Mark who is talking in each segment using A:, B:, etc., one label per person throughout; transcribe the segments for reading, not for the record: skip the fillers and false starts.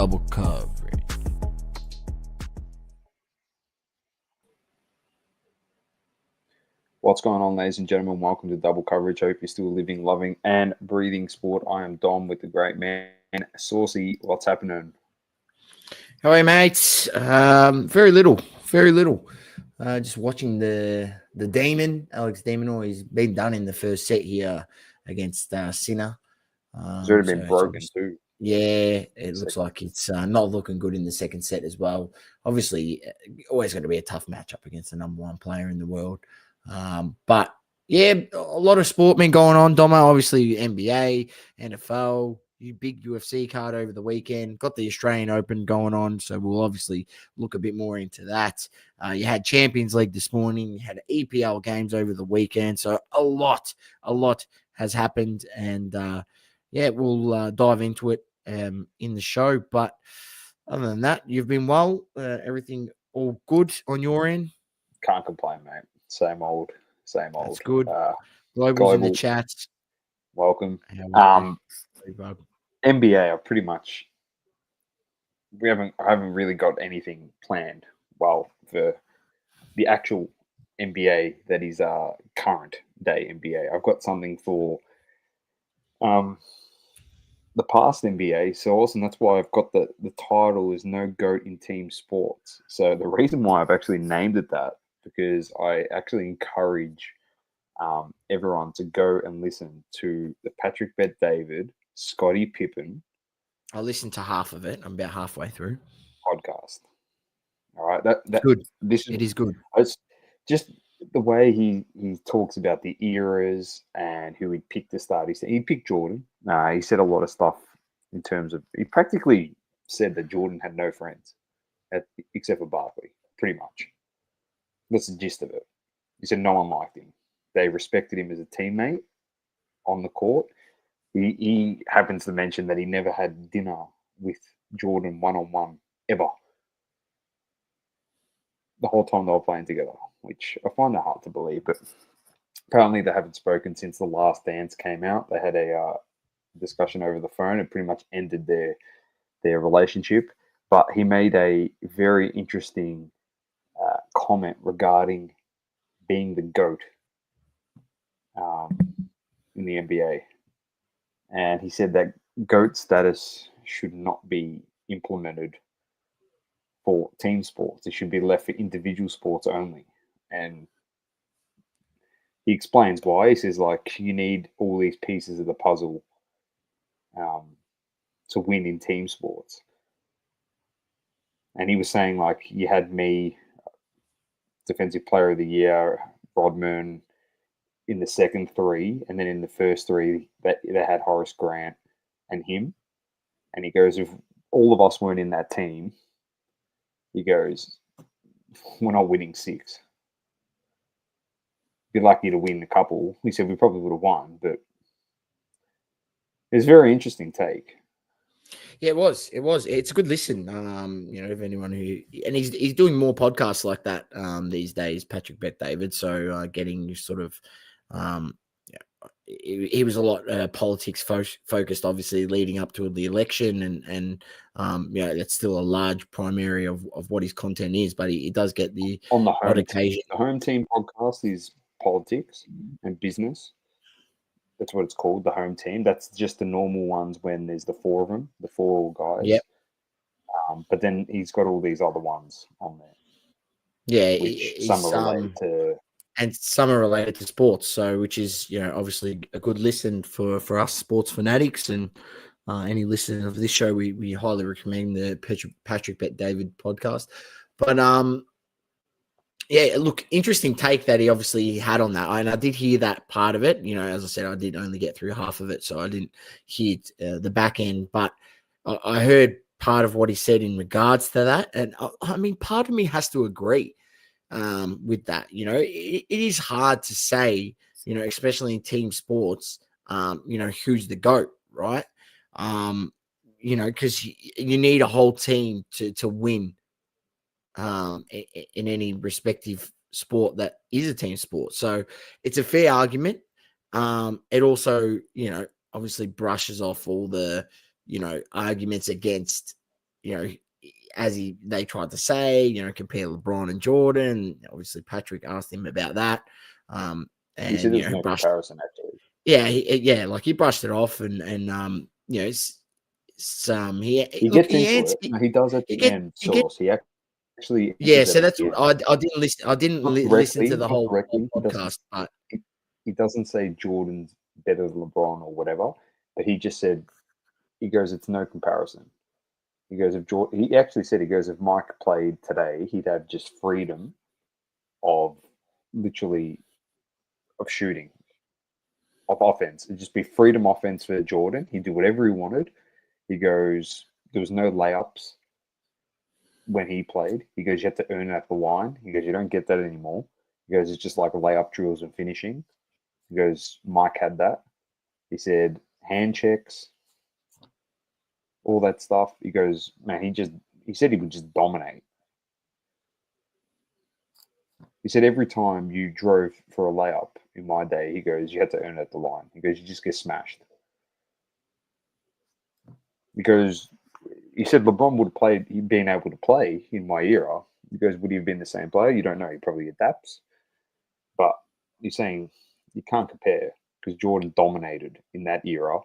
A: double coverage.
B: What's going on, ladies and gentlemen? Welcome to Double Coverage. Hope you're still living, loving, and breathing sport. I am Dom with the great man, Saucy. What's happening?
A: How are you, mates? Very little. Just watching the Demon, Alex Demon. He's been done in the first set here against Sinner.
B: It's already been broken too.
A: Yeah, it looks like it's not looking good in the second set as well. Obviously, always going to be a tough matchup against the number one player in the world. But yeah, a lot of sport been going on, Domo. Obviously, NBA, NFL, big UFC card over the weekend. Got the Australian Open going on, so we'll obviously look a bit more into that. You had Champions League this morning. You had EPL games over the weekend. So a lot has happened, and yeah, we'll dive into it in the show. But other than that, you've been well. Everything all good on your end?
B: Can't complain, mate. Same old.
A: That's good.
B: Global's
A: in the chat.
B: Welcome.
A: NBA,
B: I pretty much I haven't really got anything planned. Well, for the actual NBA that is current day NBA. I've got something for the past NBA source, and that's why I've got the title is No GOAT in Team Sports. So the reason why I've actually named it that, because I actually encourage everyone to go and listen to the Patrick Bet-David, Scottie Pippen.
A: I listened to half of it. I'm about halfway through.
B: Podcast. All right, that
A: good.
B: It is
A: good.
B: It's just the way he talks about the eras and who he'd pick to start. He picked Jordan. He said a lot of stuff in terms of, he practically said that Jordan had no friends except for Barkley, pretty much. That's the gist of it. He said no one liked him. They respected him as a teammate on the court. He happens to mention that he never had dinner with Jordan one-on-one ever. The whole time they were playing together, which I find that hard to believe. But apparently they haven't spoken since The Last Dance came out. They had a discussion over the phone and pretty much ended their relationship. But he made a very interesting comment regarding being the GOAT in the NBA. And he said that GOAT status should not be implemented for team sports. It should be left for individual sports only. And he explains why. He says, like, you need all these pieces of the puzzle to win in team sports. And he was saying, like, you had me, Defensive Player of the Year, Rodman, in the second three, and then in the first three, they had Horace Grant and him. And he goes, if all of us weren't in that team, he goes, we're not winning six. Be lucky to win a couple. He said we probably would have won, but it's a very interesting take.
A: Yeah, it was. It's a good listen. If anyone and he's doing more podcasts like that these days, Patrick Bet-David. So getting sort of he was a lot politics focused, obviously leading up to the election, and that's still a large primary of what his content is. But he does get the
B: on the home occasion. The Home Team podcast is politics and business. That's what it's called, the Home Team. That's just the normal ones when there's the four of them, the four guys.
A: Yep.
B: But then he's got all these other ones on there.
A: Yeah,
B: which some are related to,
A: and some are related to sports. So, which is obviously a good listen for us sports fanatics, and any listener of this show, we highly recommend the Patrick Bet-David podcast. But yeah, look, interesting take that he obviously had on that. And I did hear that part of it. As I said, I did only get through half of it, so I didn't hear the back end. But I heard part of what he said in regards to that. And I mean, part of me has to agree with that. It is hard to say, especially in team sports, who's the GOAT, right? Because you need a whole team to win in any respective sport that is a team sport. So it's a fair argument. It also, obviously brushes off all the, arguments against as they tried to say, compare LeBron and Jordan. Obviously, Patrick asked him about that.
B: He said
A: And,
B: there's no comparison, actually.
A: Yeah, he brushed it off, and
B: He gets into it. No, he does at the end, Sauce. He actually
A: yeah.
B: answers
A: So
B: at
A: that's
B: the
A: what
B: end.
A: I didn't listen. I didn't listen to the
B: Not
A: whole
B: directly.
A: podcast, but
B: He doesn't say Jordan's better than LeBron or whatever, but he just said, he goes, it's no comparison. He goes, if Jordan, he actually said, he goes, if Mike played today, he'd have just freedom of literally of shooting, of offense. It'd just be freedom offense for Jordan. He'd do whatever he wanted. He goes, there was no layups when he played. He goes, you have to earn it at the line. He goes, you don't get that anymore. He goes, it's just like layup drills and finishing. He goes, Mike had that. He said, hand checks, all that stuff. He goes, man, he said he would just dominate. He said every time you drove for a layup in my day, he goes, you had to earn it at the line. He goes, you just get smashed. Because he said LeBron would have played, he'd been able to play in my era. He goes, would he have been the same player? You don't know. He probably adapts. But he's saying you can't compare because Jordan dominated in that era.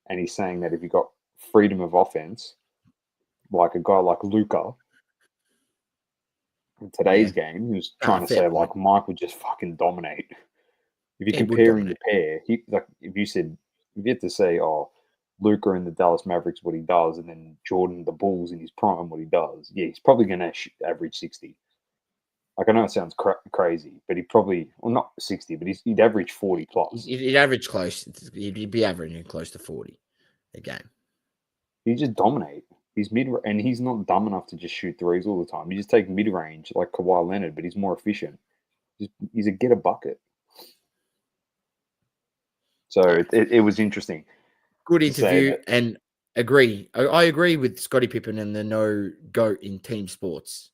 B: And he's saying that if you got freedom of offense, like a guy like Luca in today's game, he was trying to say like Mike would just fucking dominate. If you're comparing the pair, if you had to say, oh, Luca in the Dallas Mavericks, what he does, and then Jordan the Bulls in his prime, what he does, yeah, he's probably going to average 60. Like, I know it sounds crazy, but he probably, well, not 60, but he'd average 40 plus.
A: He'd average close. He'd be averaging close to 40 a game.
B: He just dominate. He's and he's not dumb enough to just shoot threes all the time. He just take mid range like Kawhi Leonard, but he's more efficient. He's a get a bucket. So it was interesting.
A: Good interview, and agree. I agree with Scottie Pippen and the no GOAT in team sports.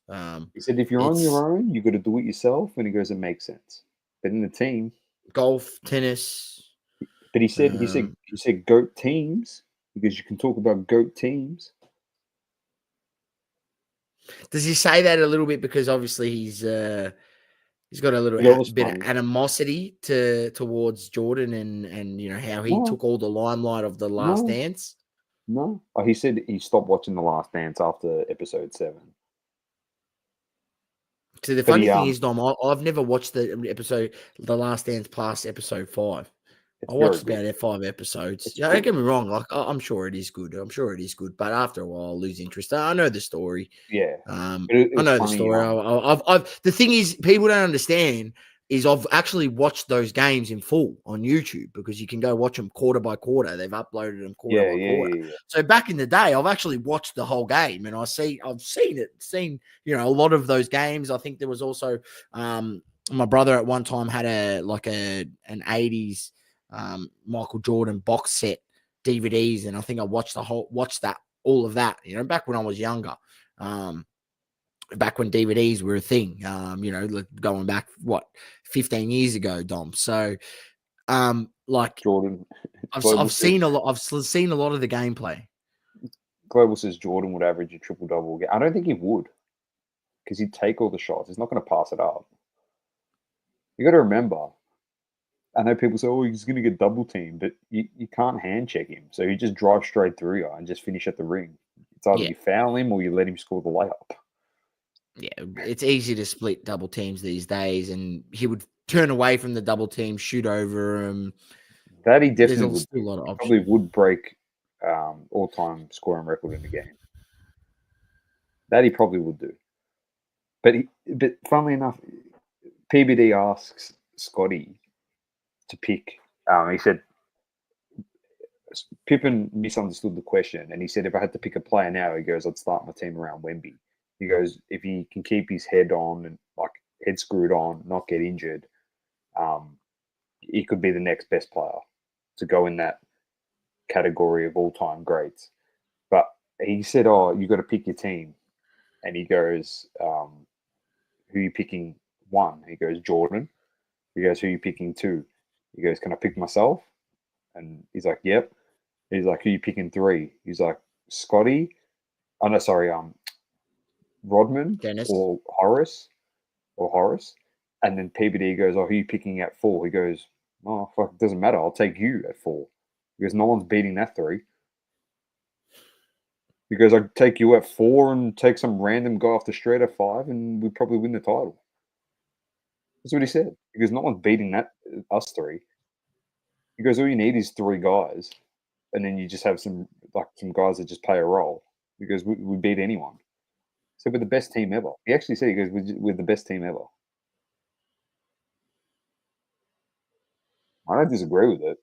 B: He said, if you're on your own, you got to do it yourself. And he goes, it makes sense. But in the team,
A: golf, tennis.
B: But he said GOAT teams because you can talk about GOAT teams.
A: Does he say that a little bit because obviously he's got a little bit of animosity towards Jordan and how he took all the limelight of the Last Dance?
B: No. He said he stopped watching The Last Dance after episode 7.
A: So the funny thing is, Dom, I've never watched The Last Dance past episode 5. I watched about 5 episodes. Yeah, don't get me wrong. Like, I'm sure it is good. But after a while, I lose interest. I know the story.
B: Yeah.
A: I know the story. The thing is, people don't understand is I've actually watched those games in full on YouTube because you can go watch them quarter by quarter. They've uploaded them quarter by quarter. Yeah. So back in the day, I've actually watched the whole game, and I've seen a lot of those games. I think there was also my brother at one time had an 80s Michael Jordan box set DVDs, and I think I watched all of that, back when I was younger. Back when DVDs were a thing, going back 15 years ago, Dom. So,
B: Jordan,
A: I've seen a lot. I've seen a lot of the gameplay.
B: Global says Jordan would average a triple double. I don't think he would, because he'd take all the shots. He's not going to pass it up. You got to remember. I know people say, "Oh, he's going to get double teamed," but you can't hand check him. So he just drives straight through you and just finish at the ring. It's either you foul him or you let him score the layup.
A: Yeah, it's easy to split double teams these days, and he would turn away from the double team, shoot over him.
B: That he definitely would. Probably would break all-time scoring record in the game. That he probably would do. But funnily enough, PBD asks Scotty to pick. He said Pippen misunderstood the question, and he said if I had to pick a player now, he goes, I'd start my team around Wemby. He goes, if he can keep his head on and head screwed on, not get injured, he could be the next best player to go in that category of all-time greats. But he said, oh, you got to pick your team. And he goes, who are you picking 1? He goes, Jordan. He goes, who are you picking 2? He goes, can I pick myself? And he's like, yep. He's like, who are you picking 3? He's like, Scotty, Oh no, sorry, Rodman
A: Dennis.
B: or Horace, and then PBD goes, "Oh, who are you picking at 4?" He goes, "Oh, fuck, it doesn't matter. I'll take you at 4." Because no one's beating that 3. Because I'd take you at 4 and take some random guy off the street at 5, and we'd probably win the title. That's what he said. Because no one's beating that us 3. He goes, all you need is 3 guys, and then you just have some guys that just play a role. Because we beat anyone. So we're the best team ever. He actually said, he goes, we're the best team ever. I don't disagree with it.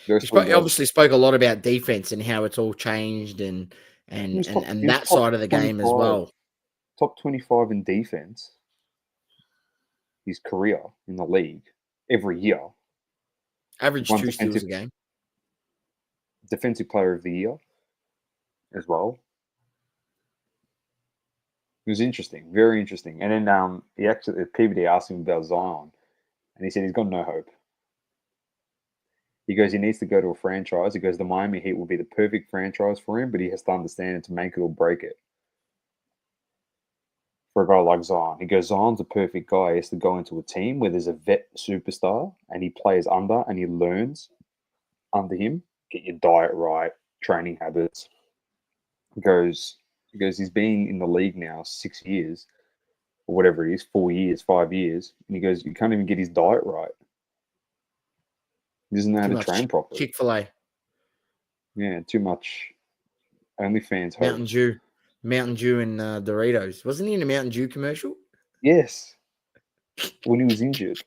A: He obviously spoke a lot about defense and how it's all changed and that side of the game as well.
B: Top 25 in defense, his career in the league every year.
A: Average 2 steals a game.
B: Defensive player of the year as well. It was interesting, very interesting. And then PBD asked him about Zion, and he said he's got no hope. He goes, he needs to go to a franchise. He goes, the Miami Heat will be the perfect franchise for him, but he has to understand it to make it or break it. For a guy like Zion, he goes, Zion's a perfect guy. He has to go into a team where there's a vet superstar, and he plays under and he learns under him. Get your diet right, training habits. He goes, he's been in the league now 6 years, or whatever it is, 4 years, 5 years, and he goes, you can't even get his diet right. He doesn't know how to train properly.
A: Chick-fil-A.
B: Yeah, too much OnlyFans hope.
A: Mountain Dew and Doritos. Wasn't he in a Mountain Dew commercial?
B: Yes. When he was injured.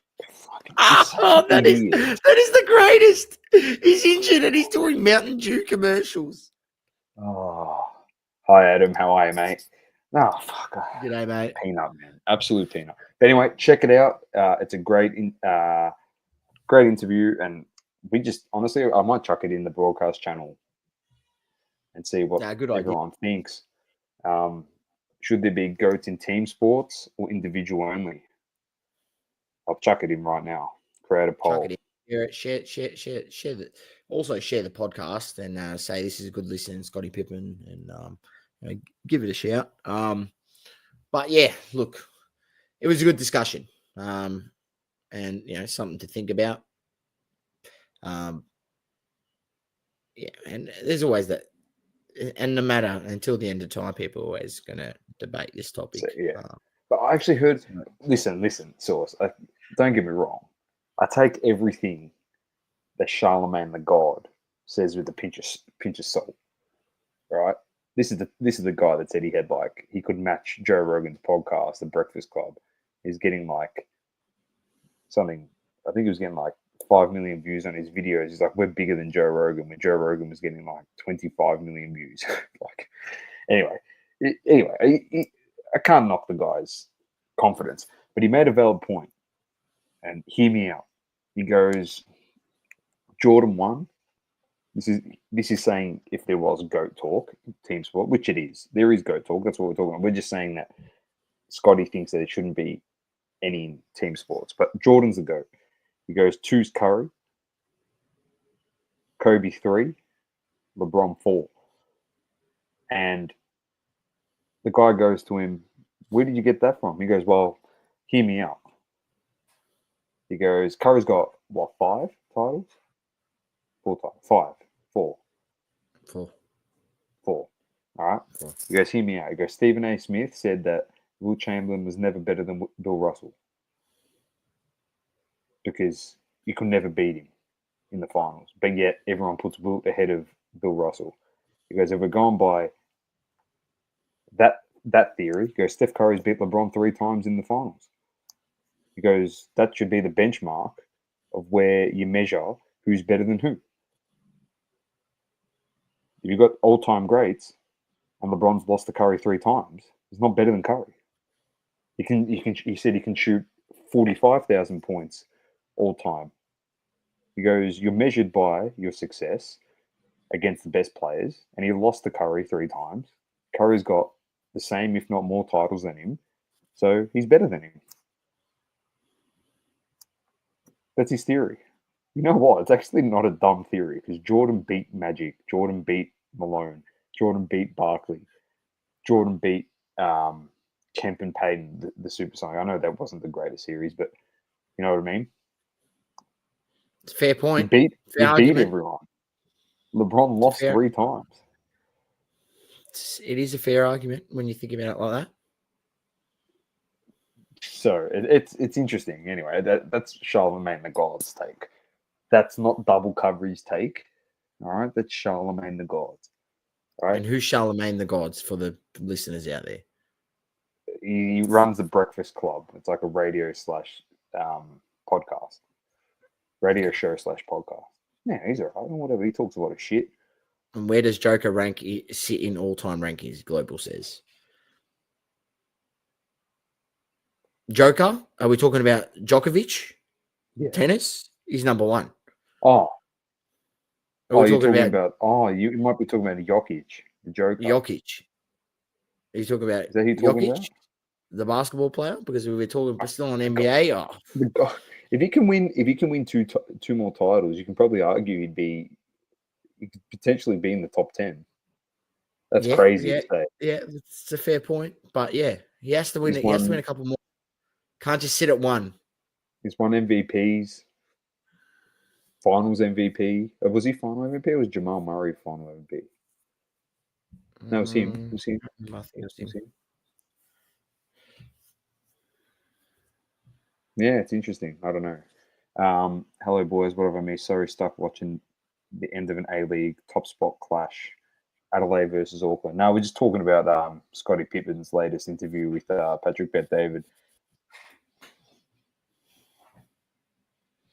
A: That is the greatest. He's injured and he's doing Mountain Dew commercials.
B: Oh, hi Adam, how are you, mate? No, fuck.
A: G'day, mate.
B: Peanut, man, absolute peanut. But anyway, check it out. It's a great interview, and we just honestly, I might chuck it in the broadcast channel and see what everyone thinks. Should there be GOATs in team sports or individual only? I'll chuck it in right now. Create a poll.
A: Share the, also share the podcast and say this is a good listen, Scottie Pippen, and give it a shout. But yeah, look, it was a good discussion, and something to think about. Yeah, and there's always that, and no matter until the end of time, people are always going to debate this topic.
B: So, yeah, but I actually heard. Listen, Source. Don't get me wrong. I take everything that Charlemagne the God says with a pinch of salt. Right? This is the guy that said he could match Joe Rogan's podcast, The Breakfast Club. He's getting something. I think he was getting 5 million views on his videos. He's like, we're bigger than Joe Rogan. When Joe Rogan was getting 25 million views. Anyway, I can't knock the guy's confidence, but he made a valid point. And hear me out. He goes, Jordan won. This is saying if there was GOAT talk, team sport, which it is. There is GOAT talk. That's what we're talking about. We're just saying that Scotty thinks that it shouldn't be any team sports. But Jordan's the GOAT. He goes 2's Curry, Kobe 3, LeBron 4. And the guy goes to him, where did you get that from? He goes, well, hear me out. He goes, Curry's got, 5 titles? 4 titles. 5. 4. 4. All right? 4. He goes, hear me out. He goes, Stephen A. Smith said that Will Chamberlain was never better than Bill Russell because you could never beat him in the finals. But yet everyone puts Wilt ahead of Bill Russell. He goes, if we're going by that theory, he goes, Steph Curry's beat LeBron 3 times in the finals. He goes, that should be the benchmark of where you measure who's better than who. If you've got all-time greats and LeBron's lost to Curry 3 times, he's not better than Curry. He said he can shoot 45,000 points all time. He goes, you're measured by your success against the best players, and he lost to Curry 3 times. Curry's got the same, if not more, titles than him, so he's better than him. That's his theory. You know what? It's actually not a dumb theory because Jordan beat Magic. Jordan beat Malone. Jordan beat Barkley. Jordan beat Kemp and Payton, the Supersonic. I know that wasn't the greatest series, but you know what I mean?
A: It's a fair point.
B: You
A: Fair
B: beat
A: argument.
B: everyone. LeBron lost 3 times.
A: It is a fair argument when you think about it like that.
B: So it's interesting. Anyway, that's Charlemagne the God's take. That's not double coverage take. All right, that's Charlemagne the God. All right,
A: And who's Charlemagne the Gods for the listeners out there?
B: he runs the Breakfast Club. It's like a radio / podcast, radio show / podcast. Yeah, he's all right. Whatever. He talks a lot of shit.
A: And where does Joker sit in all-time rankings? Global says. Joker? Are we talking about Djokovic?
B: Yeah.
A: Tennis? He's number 1.
B: Oh.
A: Are we
B: you're talking
A: about
B: you might be talking about Jokic, the Joker.
A: Jokic. Are you talking about
B: Is that who you're talking
A: Jokic,
B: about?
A: the basketball player? Because we were talking still on NBA. Oh.
B: If he can win two more titles, you can probably argue he could potentially be in the top 10. That's crazy to say.
A: Yeah, it's a fair point. But yeah, he has to win it. He has to win a couple more. Can't just sit at 1.
B: He's won MVPs. Finals MVP. Was he final MVP or was Jamal Murray final MVP? No, it was him. It was him.
A: I think it was him.
B: Yeah, it's interesting. I don't know. Hello, boys. What have I missed? Sorry, stuck watching the end of an A-League top spot clash. Adelaide versus Auckland. No, we're just talking about Scottie Pippen's latest interview with Patrick Bet-David.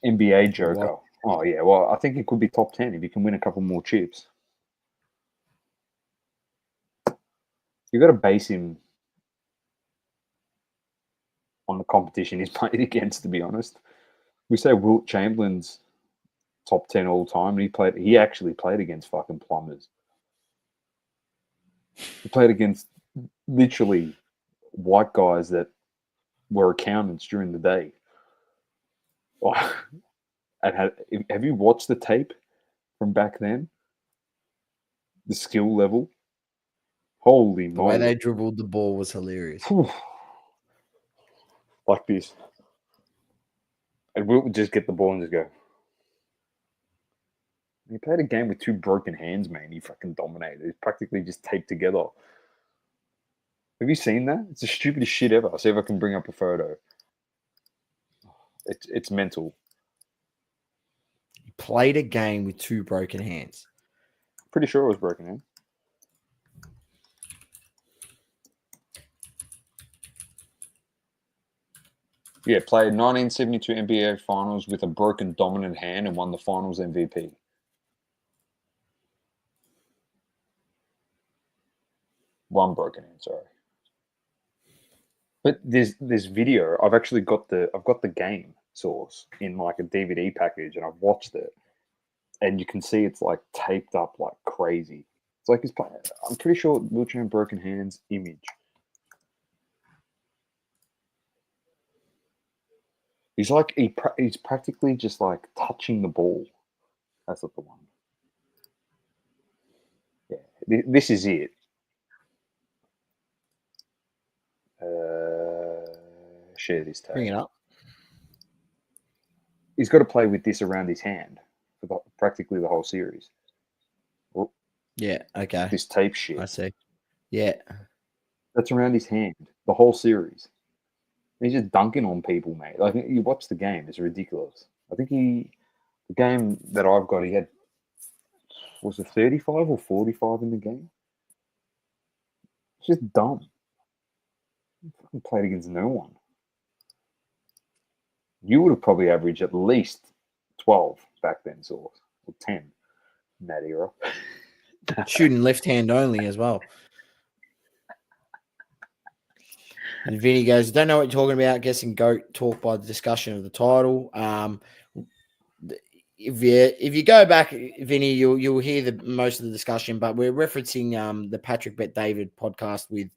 B: NBA Joker.
A: What?
B: Oh, yeah. Well, I think it could be top 10 if you can win a couple more chips. You've got to base him on the competition he's played against, to be honest. We say Wilt Chamberlain's top 10 all time, and he actually played against fucking plumbers. He played against literally white guys that were accountants during the day. And have you watched the tape from back then? The skill level? Holy moly.
A: The way they dribbled the ball was hilarious.
B: Like this. And Wilt would just get the ball and just go. He played a game with 2 broken hands, man. He fucking dominated. He's practically just taped together. Have you seen that? It's the stupidest shit ever. I'll see if I can bring up a photo. It's mental.
A: He played a game with 2 broken hands.
B: Pretty sure it was broken hand. Yeah, played 1972 NBA Finals with a broken dominant hand and won the Finals MVP. One broken hand, sorry. But there's video. I've actually got the game source in like a DVD package, and I've watched it, and you can see it's like taped up like crazy. It's like I'm pretty sure Wilt Chamberlain broken hands image. He's like he's practically just like touching the ball. That's not the one. Yeah, this is it. Share this tape.
A: Bring it up.
B: He's got to play with this around his hand for practically the whole series. Well,
A: yeah, okay.
B: This tape shit.
A: I see. Yeah.
B: That's around his hand the whole series. He's just dunking on people, mate. Like, you watch the game, it's ridiculous. I think the game that I've got, he had, was it 35 or 45 in the game? It's just dumb. He fucking played against no one. You would have probably averaged at least 12 back then, or 10 in that era.
A: Shooting left hand only as well. And Vinny goes, don't know what you're talking about. Guessing GOAT talk by the discussion of the title. If you go back, Vinny, you'll hear most of the discussion, but we're referencing the Patrick Bet-David podcast with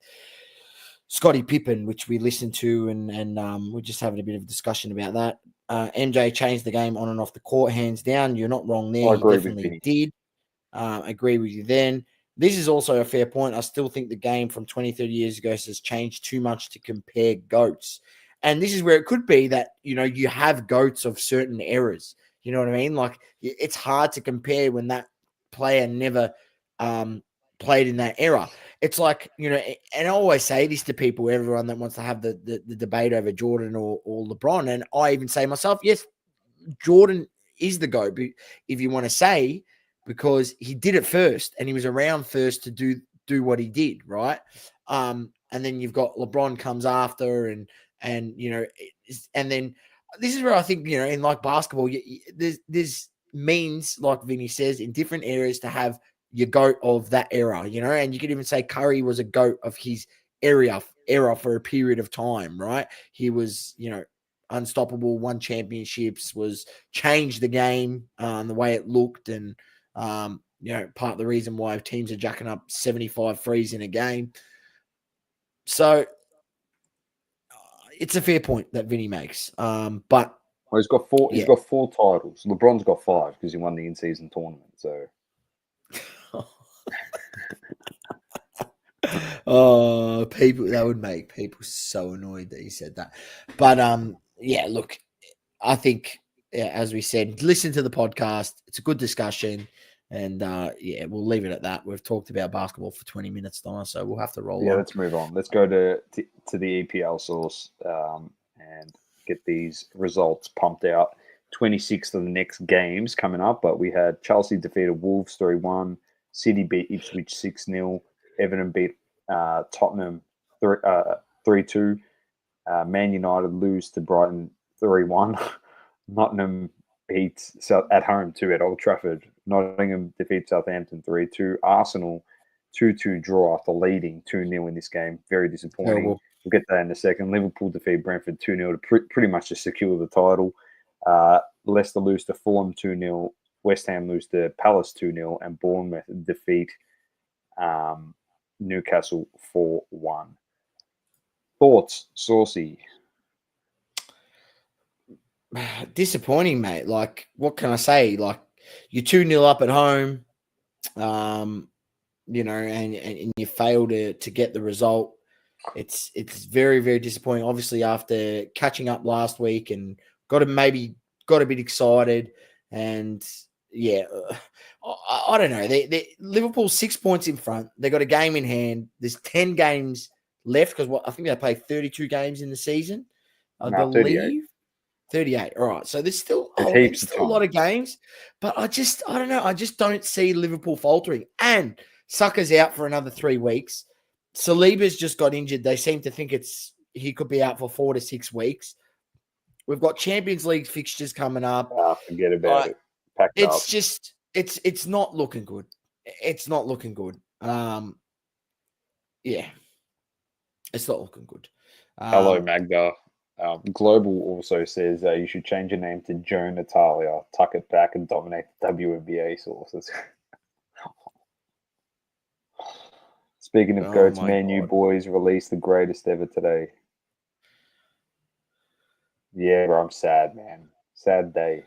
A: Scottie Pippen, which we listened to, and we're just having a bit of a discussion about that. MJ changed the game on and off the court, hands down. You're not wrong there.
B: I agree
A: He definitely did. Agree with you then. this is also a fair point. I still think the game from 20, 30 years ago has changed too much to compare GOATs. And this is where it could be that, you have GOATs of certain eras. You know what I mean? Like, it's hard to compare when that player never played in that era. It's like, and I always say this to people, everyone that wants to have the debate over Jordan or LeBron. And I even say myself, yes, Jordan is the GOAT, if you want to say, because he did it first and he was around first to do what he did, right? And then you've got LeBron comes after, and then this is where I think, in like basketball, there's means, like Vinny says, in different areas to have your GOAT of that era, and you could even say Curry was a GOAT of his era for a period of time, right? He was, unstoppable, won championships, was changed the game, the way it looked, and part of the reason why teams are jacking up 75 threes in a game. So it's a fair point that Vinny makes. But
B: he's got four. He's got 4 titles. LeBron's got 5 because he won the in-season tournament. So,
A: people, that would make people so annoyed that he said that. But look, I think, as we said, listen to the podcast. It's a good discussion. And we'll leave it at that. We've talked about basketball for 20 minutes now, so we'll have to roll on.
B: Let's move on. Let's go to the EPL source and get these results pumped out. 26th of the next games coming up, but we had Chelsea defeated Wolves 3-1, City beat Ipswich 6-0, Everton beat Tottenham 3-2, Man United lose to Brighton 3-1, Nottingham beats at home too at Old Trafford. Nottingham defeats Southampton 3-2. Arsenal 2-2 draw after leading 2-0 in this game. Very disappointing. We'll get that in a second. Liverpool defeat Brentford 2-0 to pretty much just secure the title. Leicester lose to Fulham 2-0. West Ham lose to Palace 2-0. And Bournemouth defeat Newcastle 4-1. Thoughts, Saucy?
A: Disappointing, mate. Like, what can I say? Like, you're 2-0 up at home, and you fail to get the result. It's very, very disappointing. Obviously, after catching up last week and got a bit excited, and I don't know. They Liverpool 6 points in front. They got a game in hand. There's 10 games left because I think they play 32 games in the season. I believe 38. All right. So there's still a lot of games, but I don't know. I just don't see Liverpool faltering. And Saka's out for another 3 weeks. Saliba's just got injured. They seem to think he could be out for 4 to 6 weeks. We've got Champions League fixtures coming up.
B: Forget about it.
A: It's just it's not looking good. It's not looking good. It's not looking good.
B: Hello, Magda. Global also says you should change your name to Joe Natalia, tuck it back, and dominate the WNBA sources. Speaking of goats, Man U boys released the greatest ever today. Yeah, bro, I'm sad, man. Sad day.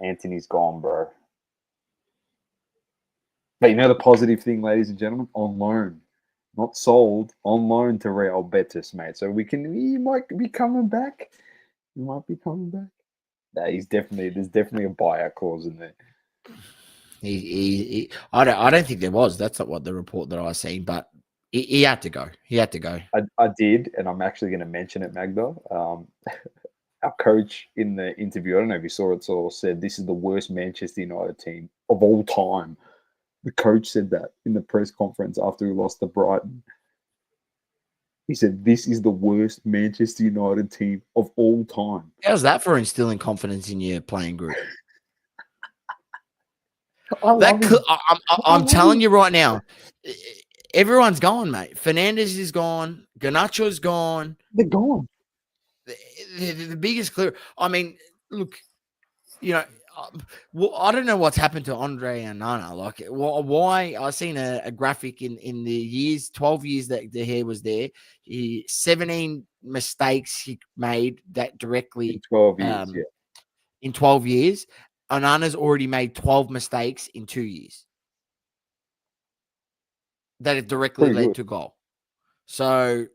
B: Anthony's gone, bro. But you know the positive thing, ladies and gentlemen? On loan. Not sold, on loan to Real Betis, mate. So he might be coming back. Nah, there's definitely a buyout clause in there.
A: I don't think there was. That's not what the report that I seen, but he had to go.
B: I did, and I'm actually going to mention it, Magda. Our coach in the interview, I don't know if you saw it, said this is the worst Manchester United team of all time. The coach said that in the press conference after we lost to Brighton. He said, this is the worst Manchester United team of all time.
A: How's that for instilling confidence in your playing group? I'm telling you right now, everyone's gone, mate. Fernandes is gone. Garnacho's gone.
B: They're gone.
A: The biggest clear. I mean, look, I don't know what's happened to Andre and Nana. Like, why? I seen a graphic in the 12 years that De Gea was there. 17 mistakes he made that directly
B: in 12 years.
A: In 12 years, Onana's already made 12 mistakes in 2 years. that it directly
B: Pretty
A: led
B: good.
A: to goal. So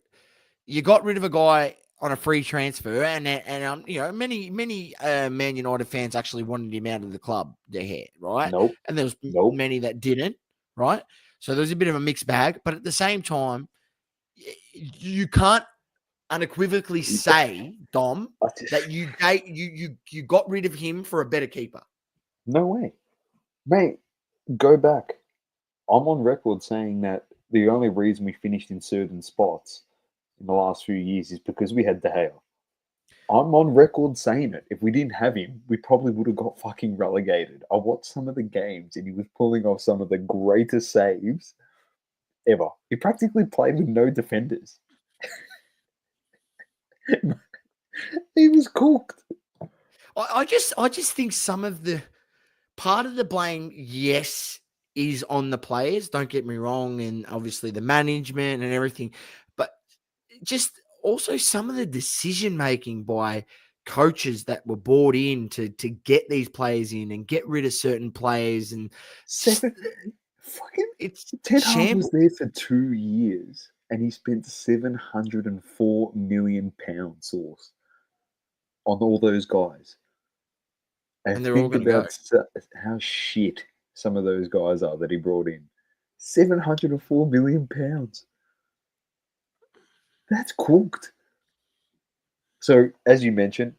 A: you got rid of a guy on a free transfer, and many Man United fans actually wanted him out of the club. Right,
B: Nope.
A: and there was
B: Nope.
A: many that didn't. Right, so there was a bit of a mixed bag, but at the same time, you can't unequivocally say, Dom, that you got rid of him for a better keeper.
B: No way. Mate, go back. I'm on record saying that the only reason we finished in certain spots in the last few years is because we had De Gea. I'm on record saying it. If we didn't have him, we probably would have got fucking relegated. I watched some of the games and he was pulling off some of the greatest saves ever. He practically played with no defenders. He was cooked.
A: I just think some of the part of the blame, yes, is on the players. Don't get me wrong, and obviously the management and everything, but just also some of the decision making by coaches that were brought in to get these players in and get rid of certain players, and it's
B: Ted Hag was
A: shambles.
B: there for 2 years and he spent £704 million source on all those guys. And
A: And they're all
B: think
A: going to go.
B: about how shit some of those guys are that he brought in. £704 million. That's cooked. So, as you mentioned,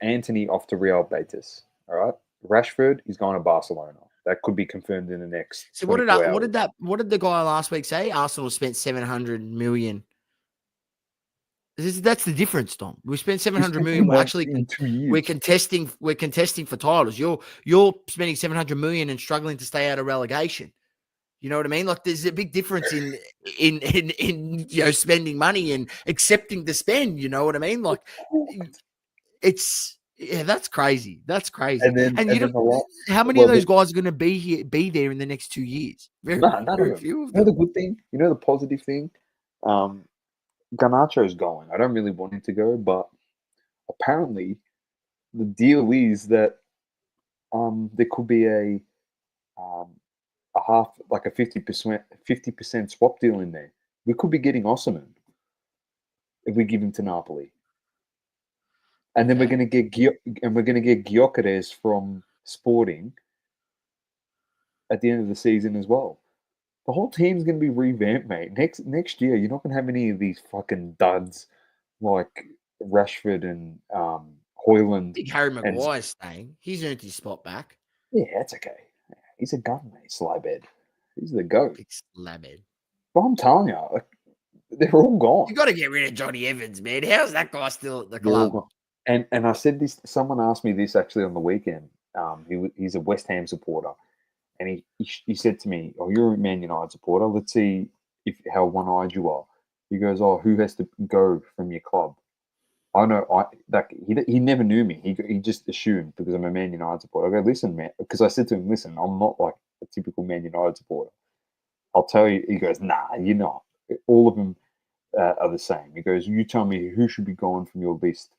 B: Anthony off to Real Betis. All right. Rashford is going to Barcelona. That could be confirmed in the next
A: So
B: 24 hours.
A: what did the guy last week say? Arsenal spent 700 million. That's the difference, Tom. We spent 700 million. We're actually
B: in 2 years.
A: We're contesting for titles. You're spending 700 million and struggling to stay out of relegation. You know what I mean? Like there's a big difference in spending money and accepting to spend. You know what I mean? Like that's crazy. That's crazy. And you don't. How many of those guys are going to be there in the next 2 years?
B: None of them.
A: Few of
B: You know
A: them.
B: the good thing? You know the positive thing? Garnacho's going. I don't really want him to go, but apparently the deal is that there could be a half, like a 50% swap deal in there. We could be getting Osimhen if we give him to Napoli, and then we're going to get Gyökeres from Sporting at the end of the season as well. The whole team's going to be revamped, mate. Next year, you're not going to have any of these fucking duds like Rashford and Hoyland.
A: I think Harry Maguire's staying. He's earned his spot back.
B: Yeah, that's okay. He's a gun, mate. Slybed. He's the goat.
A: Big slabhead.
B: But I'm telling you, they're all gone.
A: You got to get rid of Johnny Evans, man. How's that guy still at the club?
B: And I said this. Someone asked me this actually on the weekend. He's a West Ham supporter, and he said to me, "Oh, you're a Man United supporter. Let's see how one-eyed you are." He goes, "Oh, who has to go from your club?" I know. He never knew me. He just assumed because I'm a Man United supporter. I go, "Listen, man," because I said to him, "Listen, I'm not like a typical Man United supporter. I'll tell you." He goes, "Nah, you're not. All of them are the same." He goes, "You tell me who should be gone from your list,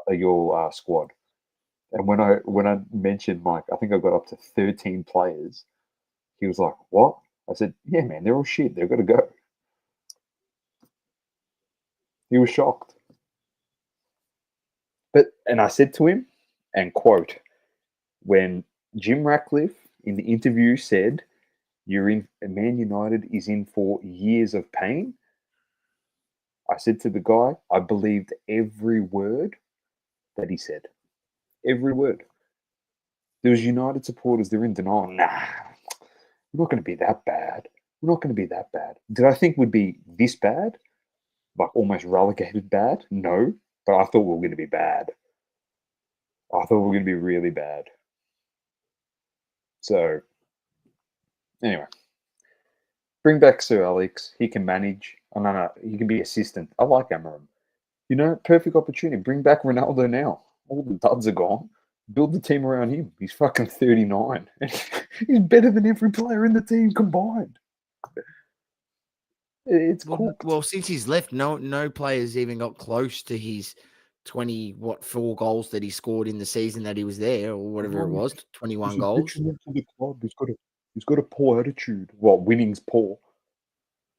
B: your squad." And when I mentioned like I think I got up to 13 players, he was like, "What?" I said, "Yeah, man, they're all shit. They've got to go." He was shocked. And I said to him, and quote, when Jim Ratcliffe in the interview said, Man United is in for years of pain. I said to the guy, I believed every word that he said. Every word. There was United supporters, they're in denial. Nah, we're not going to be that bad. We're not going to be that bad. Did I think we'd be this bad? Like almost relegated bad? No, but I thought we were going to be bad. I thought we were going to be really bad. So, anyway, bring back Sir Alex. He can manage. Oh, no, he can be assistant. I like Amarim. You know, perfect opportunity. Bring back Ronaldo now. All the duds are gone. Build the team around him. He's fucking 39. He's better than every player in the team combined. It's cool.
A: Well, since he's left, no players even got close to his 4 goals that he scored in the season that he was there, or whatever it was, 21 goals.
B: To the club. He's got a poor attitude. Well, winning's poor.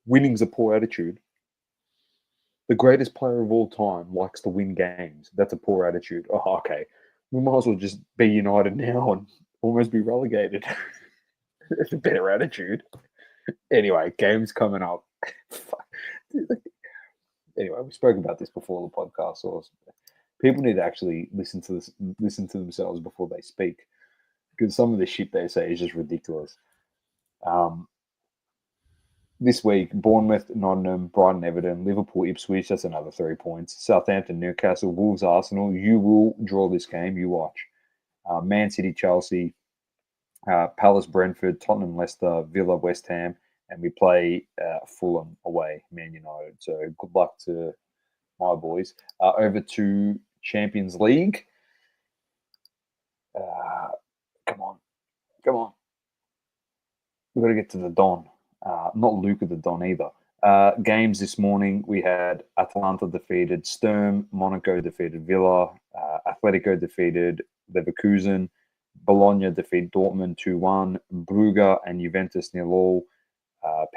B: winning's a poor attitude. The greatest player of all time likes to win games. That's a poor attitude. Oh, okay. We might as well just be United now and almost be relegated. It's a better attitude. Anyway, games coming up. Anyway, we spoke about this before the podcast. So people need to actually listen to themselves before they speak, because some of the shit they say is just ridiculous. This week, Bournemouth, Nottingham, Brighton, Everton, Liverpool, Ipswich. That's another 3 points. Southampton, Newcastle, Wolves, Arsenal. You will draw this game. You watch. Man City, Chelsea, Palace, Brentford, Tottenham, Leicester, Villa, West Ham, and we play Fulham away, Man United. So good luck to my boys. Over to Champions League. Come on. We've got to get to the Don. Not Luca the Don either. Games this morning, we had Atalanta defeated Sturm, Monaco defeated Villa, Atletico defeated Leverkusen, Bologna defeat Dortmund 2-1, Brugge and Juventus 0-0.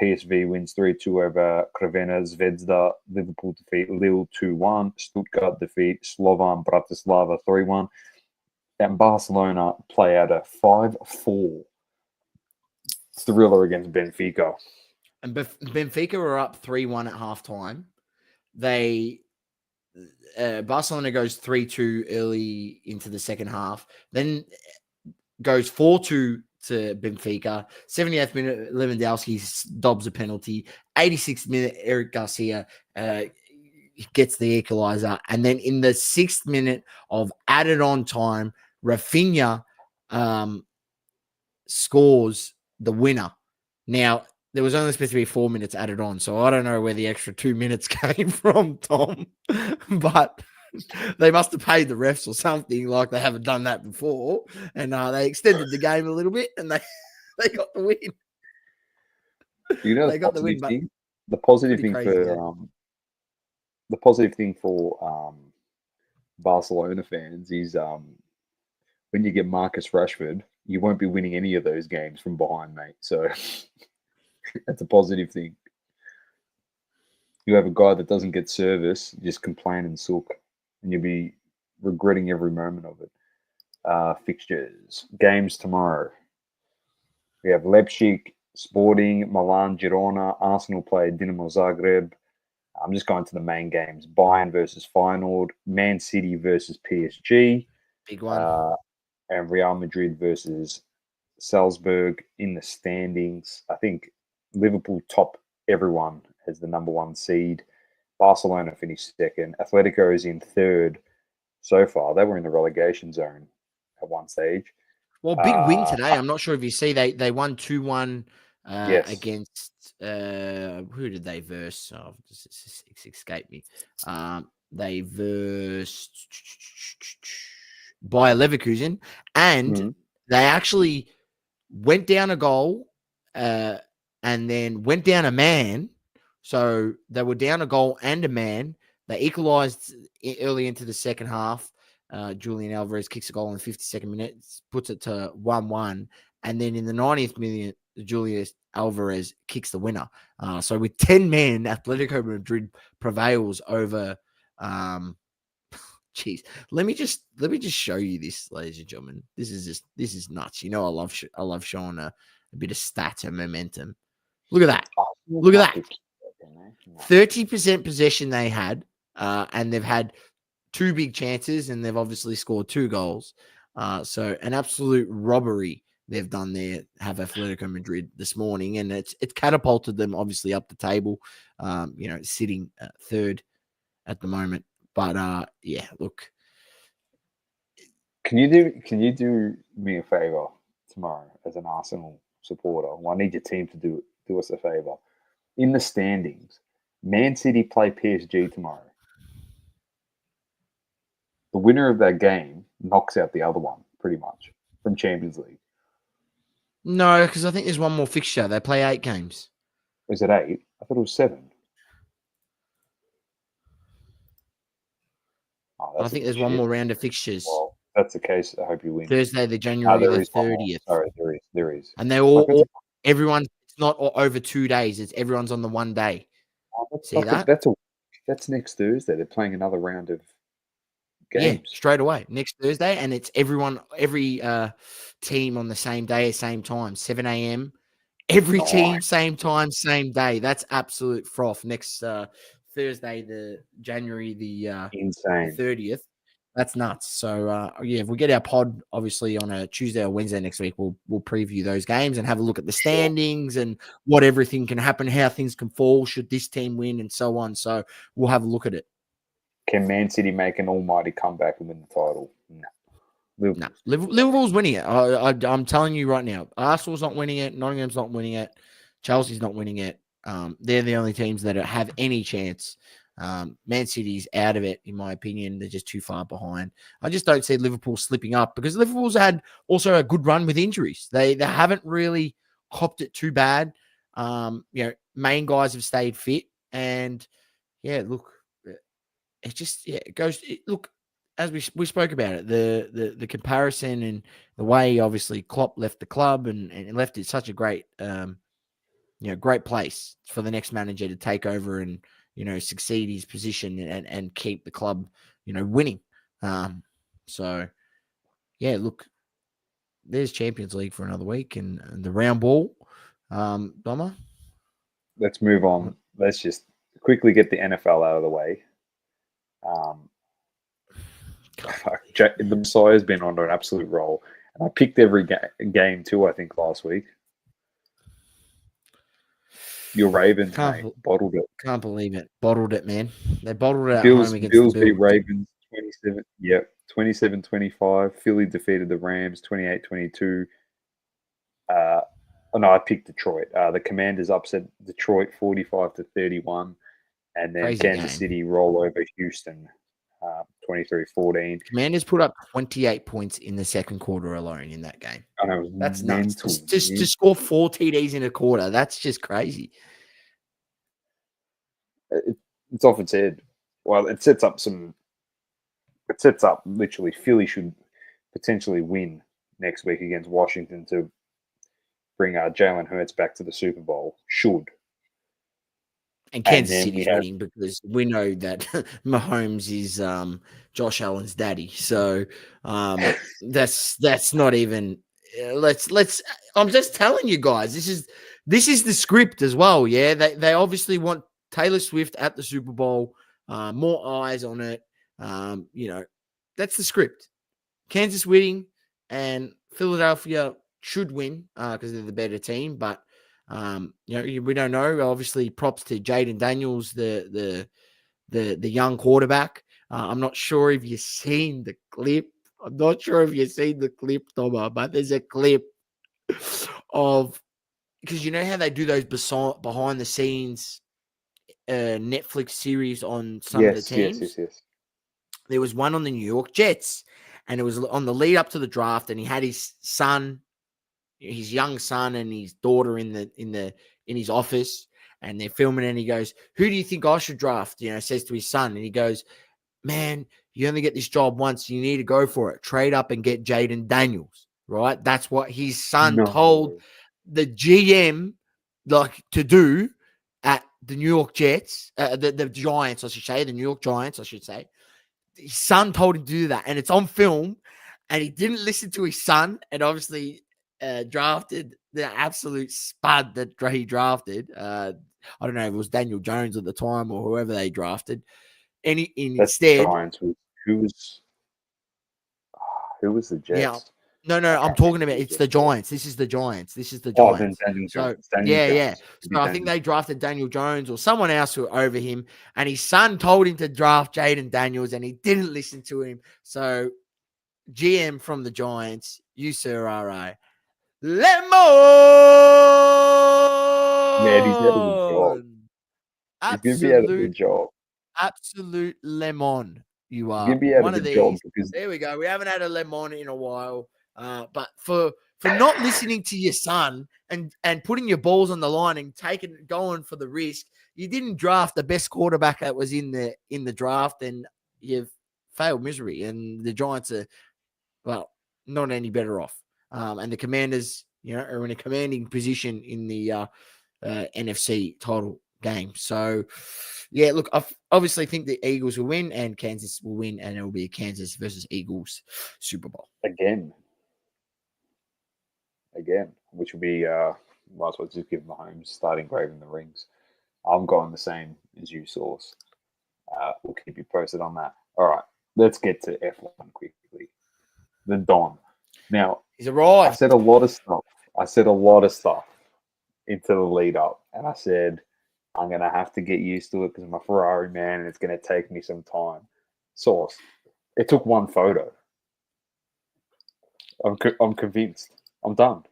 B: PSV wins 3-2 over Crvena Zvezda. Liverpool defeat Lille 2-1. Stuttgart defeat Slovan Bratislava 3-1. And Barcelona play out a 5-4 thriller against Benfica.
A: And Benfica were up 3-1 at halftime. Barcelona goes 3-2 early into the second half, then goes 4-2 to Benfica. 70th minute, Lewandowski dobs a penalty. 86th minute, Eric Garcia gets the equaliser. And then in the 6th minute of added on time, Rafinha scores the winner. Now, there was only supposed to be 4 minutes added on, so I don't know where the extra 2 minutes came from, Tom. But they must have paid the refs or something, like they haven't done that before. And they extended the game a little bit, and they got the win.
B: You know,
A: they got the win.
B: thing? The positive thing for Barcelona fans is when you get Marcus Rashford, you won't be winning any of those games from behind, mate. So that's a positive thing. You have a guy that doesn't get service, just complain and sulk, and you'll be regretting every moment of it. Fixtures. Games tomorrow. We have Leipzig, Sporting, Milan, Girona, Arsenal play Dinamo Zagreb. I'm just going to the main games. Bayern versus Feyenoord, Man City versus PSG.
A: Big one.
B: And Real Madrid versus Salzburg in the standings. I think Liverpool top everyone as the number 1 seed. Barcelona finished 2nd. Atletico is in 3rd so far. They were in the relegation zone at one stage.
A: Well, big win today. I'm not sure if you see they won 2-1
B: yes.
A: against who did they verse? Oh, it's escaped me. They versed by Leverkusen, and they actually went down a goal and then went down a man. So they were down a goal and a man. They equalized early into the second half. Julian Alvarez kicks a goal in the 52nd minute, puts it to 1-1. And then in the 90th minute, Julius Alvarez kicks the winner. So with 10 men, Atletico Madrid prevails over. Jeez, let me just show you this, ladies and gentlemen. This is nuts. You know, I love showing a bit of stats and momentum. Look at that. Look at that. 30% possession they had, and they've had 2 big chances, and they've obviously scored 2 goals. So an absolute robbery they've done there, have Atletico Madrid this morning, and it's catapulted them obviously up the table, sitting 3rd at the moment. But yeah, look.
B: Can you do me a favor tomorrow as an Arsenal supporter? Well, I need your team to do us a favor. In the standings, Man City play PSG tomorrow. The winner of that game knocks out the other one, pretty much, from Champions League.
A: No, because I think there's one more fixture. They play 8 games.
B: Is it 8? I thought it was 7.
A: I think there's one more round of fixtures.
B: Well, if that's the case, I hope you win.
A: Thursday, the January the 30th.
B: Sorry, there is.
A: And they're everyone's not over 2 days. It's everyone's on the one day. See that?
B: That's next Thursday. They're playing another round of games.
A: Yeah, straight away next Thursday, and it's every team on the same day, same time, 7 a.m. Every team, same time, same day. That's absolute froth. Next Thursday, the January the
B: Insane.
A: 30th. That's nuts. So if we get our pod obviously on a Tuesday or Wednesday next week, we'll preview those games and have a look at the standings and what everything can happen, how things can fall should this team win, and so on. So we'll have a look at it.
B: Can Man City make an almighty comeback and win the title? No.
A: No, Liverpool's winning it. I'm telling you right now. Arsenal's not winning it. Nottingham's not winning it. Chelsea's not winning it. They're the only teams that have any chance. Man City's out of it, in my opinion. They're just too far behind. I just don't see Liverpool slipping up because Liverpool's had also a good run with injuries. They haven't really copped it too bad. Main guys have stayed fit, and look, it just it goes. Look, as we spoke about it, the comparison and the way obviously Klopp left the club and left it such a great great place for the next manager to take over and succeed his position and keep the club winning. Look, there's Champions League for another week and the round ball. Doma,
B: let's move on. Let's just quickly get the NFL out of the way. The Messiah's been on an absolute roll, and I picked every game too. I think last week. Your Ravens bottled it.
A: Can't believe it. Bottled it, man. They bottled it at
B: Bills,
A: home against
B: Bills
A: the Bills.
B: beat Ravens 27. Yep, 27-25. Philly defeated the Rams 28-22. I picked Detroit. The Commanders upset Detroit 45-31, and then
A: Crazy
B: Kansas
A: game.
B: City roll over Houston 23-14.
A: Commanders put up 28 points in the second quarter alone in that game.
B: I know,
A: That's
B: mental.
A: nuts. Just to score 4 TDs in a quarter, that's just crazy.
B: It's often said, well, it sets up literally Philly should potentially win next week against Washington to bring Jalen Hurts back to the Super Bowl. Should.
A: And Kansas City's winning because we know that Mahomes is Josh Allen's daddy. So that's not even let's I'm just telling you guys, this is the script as well. Yeah. They obviously want Taylor Swift at the Super Bowl, more eyes on it. That's the script. Kansas winning and Philadelphia should win because they're the better team, but we don't know. Obviously, props to Jaden Daniels, the young quarterback. I'm not sure if you've seen the clip. I'm not sure if you've seen the clip, Thomas, but there's a clip of because you know how they do those behind the scenes Netflix series on some of the teams.
B: Yes.
A: There was one on the New York Jets, and it was on the lead up to the draft, and he had his son. His young son and his daughter in his office, and they're filming, and he goes, "Who do you think I should draft?" Says to his son, and he goes, "Man, you only get this job once. You need to go for it. Trade up and get Jaden Daniels." Right? That's what his son told the GM to do at the New York Jets, the Giants, I should say, the New York Giants, I should say. His son told him to do that, and it's on film, and he didn't listen to his son, and obviously drafted the absolute spud that he drafted. I don't know if it was Daniel Jones at the time or whoever they drafted. And instead,
B: who was the Jets?
A: Yeah, no, I'm talking about it's the Giants. This is the Giants.
B: Oh, then Daniel Jones.
A: Yeah. So I think they drafted Daniel Jones or someone else over him, and his son told him to draft Jaden Daniels, and he didn't listen to him. So GM from the Giants, you sir are a lemon.
B: Man, he's out of the job. He's going to be out of the job.
A: Absolute lemon. You are
B: going to be out of the job because
A: there we go. We haven't had a lemon in a while. But for not listening to your son and putting your balls on the line and going for the risk, you didn't draft the best quarterback that was in the draft, and you've failed misery. And the Giants are not any better off. And the Commanders are in a commanding position in the NFC title game. So, yeah, look, I obviously think the Eagles will win and Kansas will win, and it will be a Kansas versus Eagles Super Bowl.
B: Again, which will be, might as well just give Mahomes starting engraving the rings. I'm going the same as you, Source. We'll keep you posted on that. All right, let's get to F1 quickly. The Don. Now,
A: He's arrived.
B: I said a lot of stuff into the lead up, and I said I'm gonna have to get used to it because I'm a Ferrari man, and it's gonna take me some time. Source. It took one photo. I'm convinced. I'm done.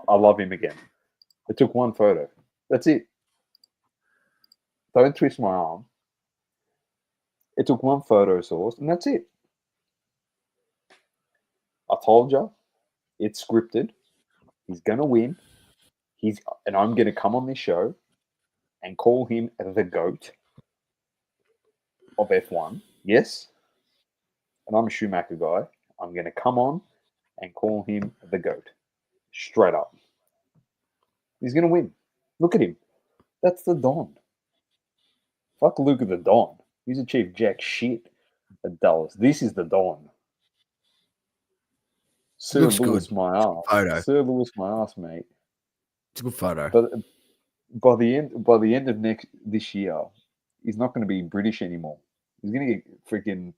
B: I love him again. It took one photo. That's it. Don't twist my arm. It took one photo, Source, and that's it. I told you, it's scripted. He's gonna win. And I'm gonna come on this show and call him the GOAT of F1. Yes. And I'm a Schumacher guy. I'm gonna come on and call him the GOAT. Straight up. He's gonna win. Look at him. That's the Don. Fuck Luke at the Don. He's achieved jack shit at Dallas. This is the Don. Sir
A: Looks
B: Lewis,
A: good.
B: my ass.
A: Photo.
B: Sir Lewis, my ass, mate.
A: It's a good photo.
B: But by the end of this year, he's not going to be British anymore. He's going to get freaking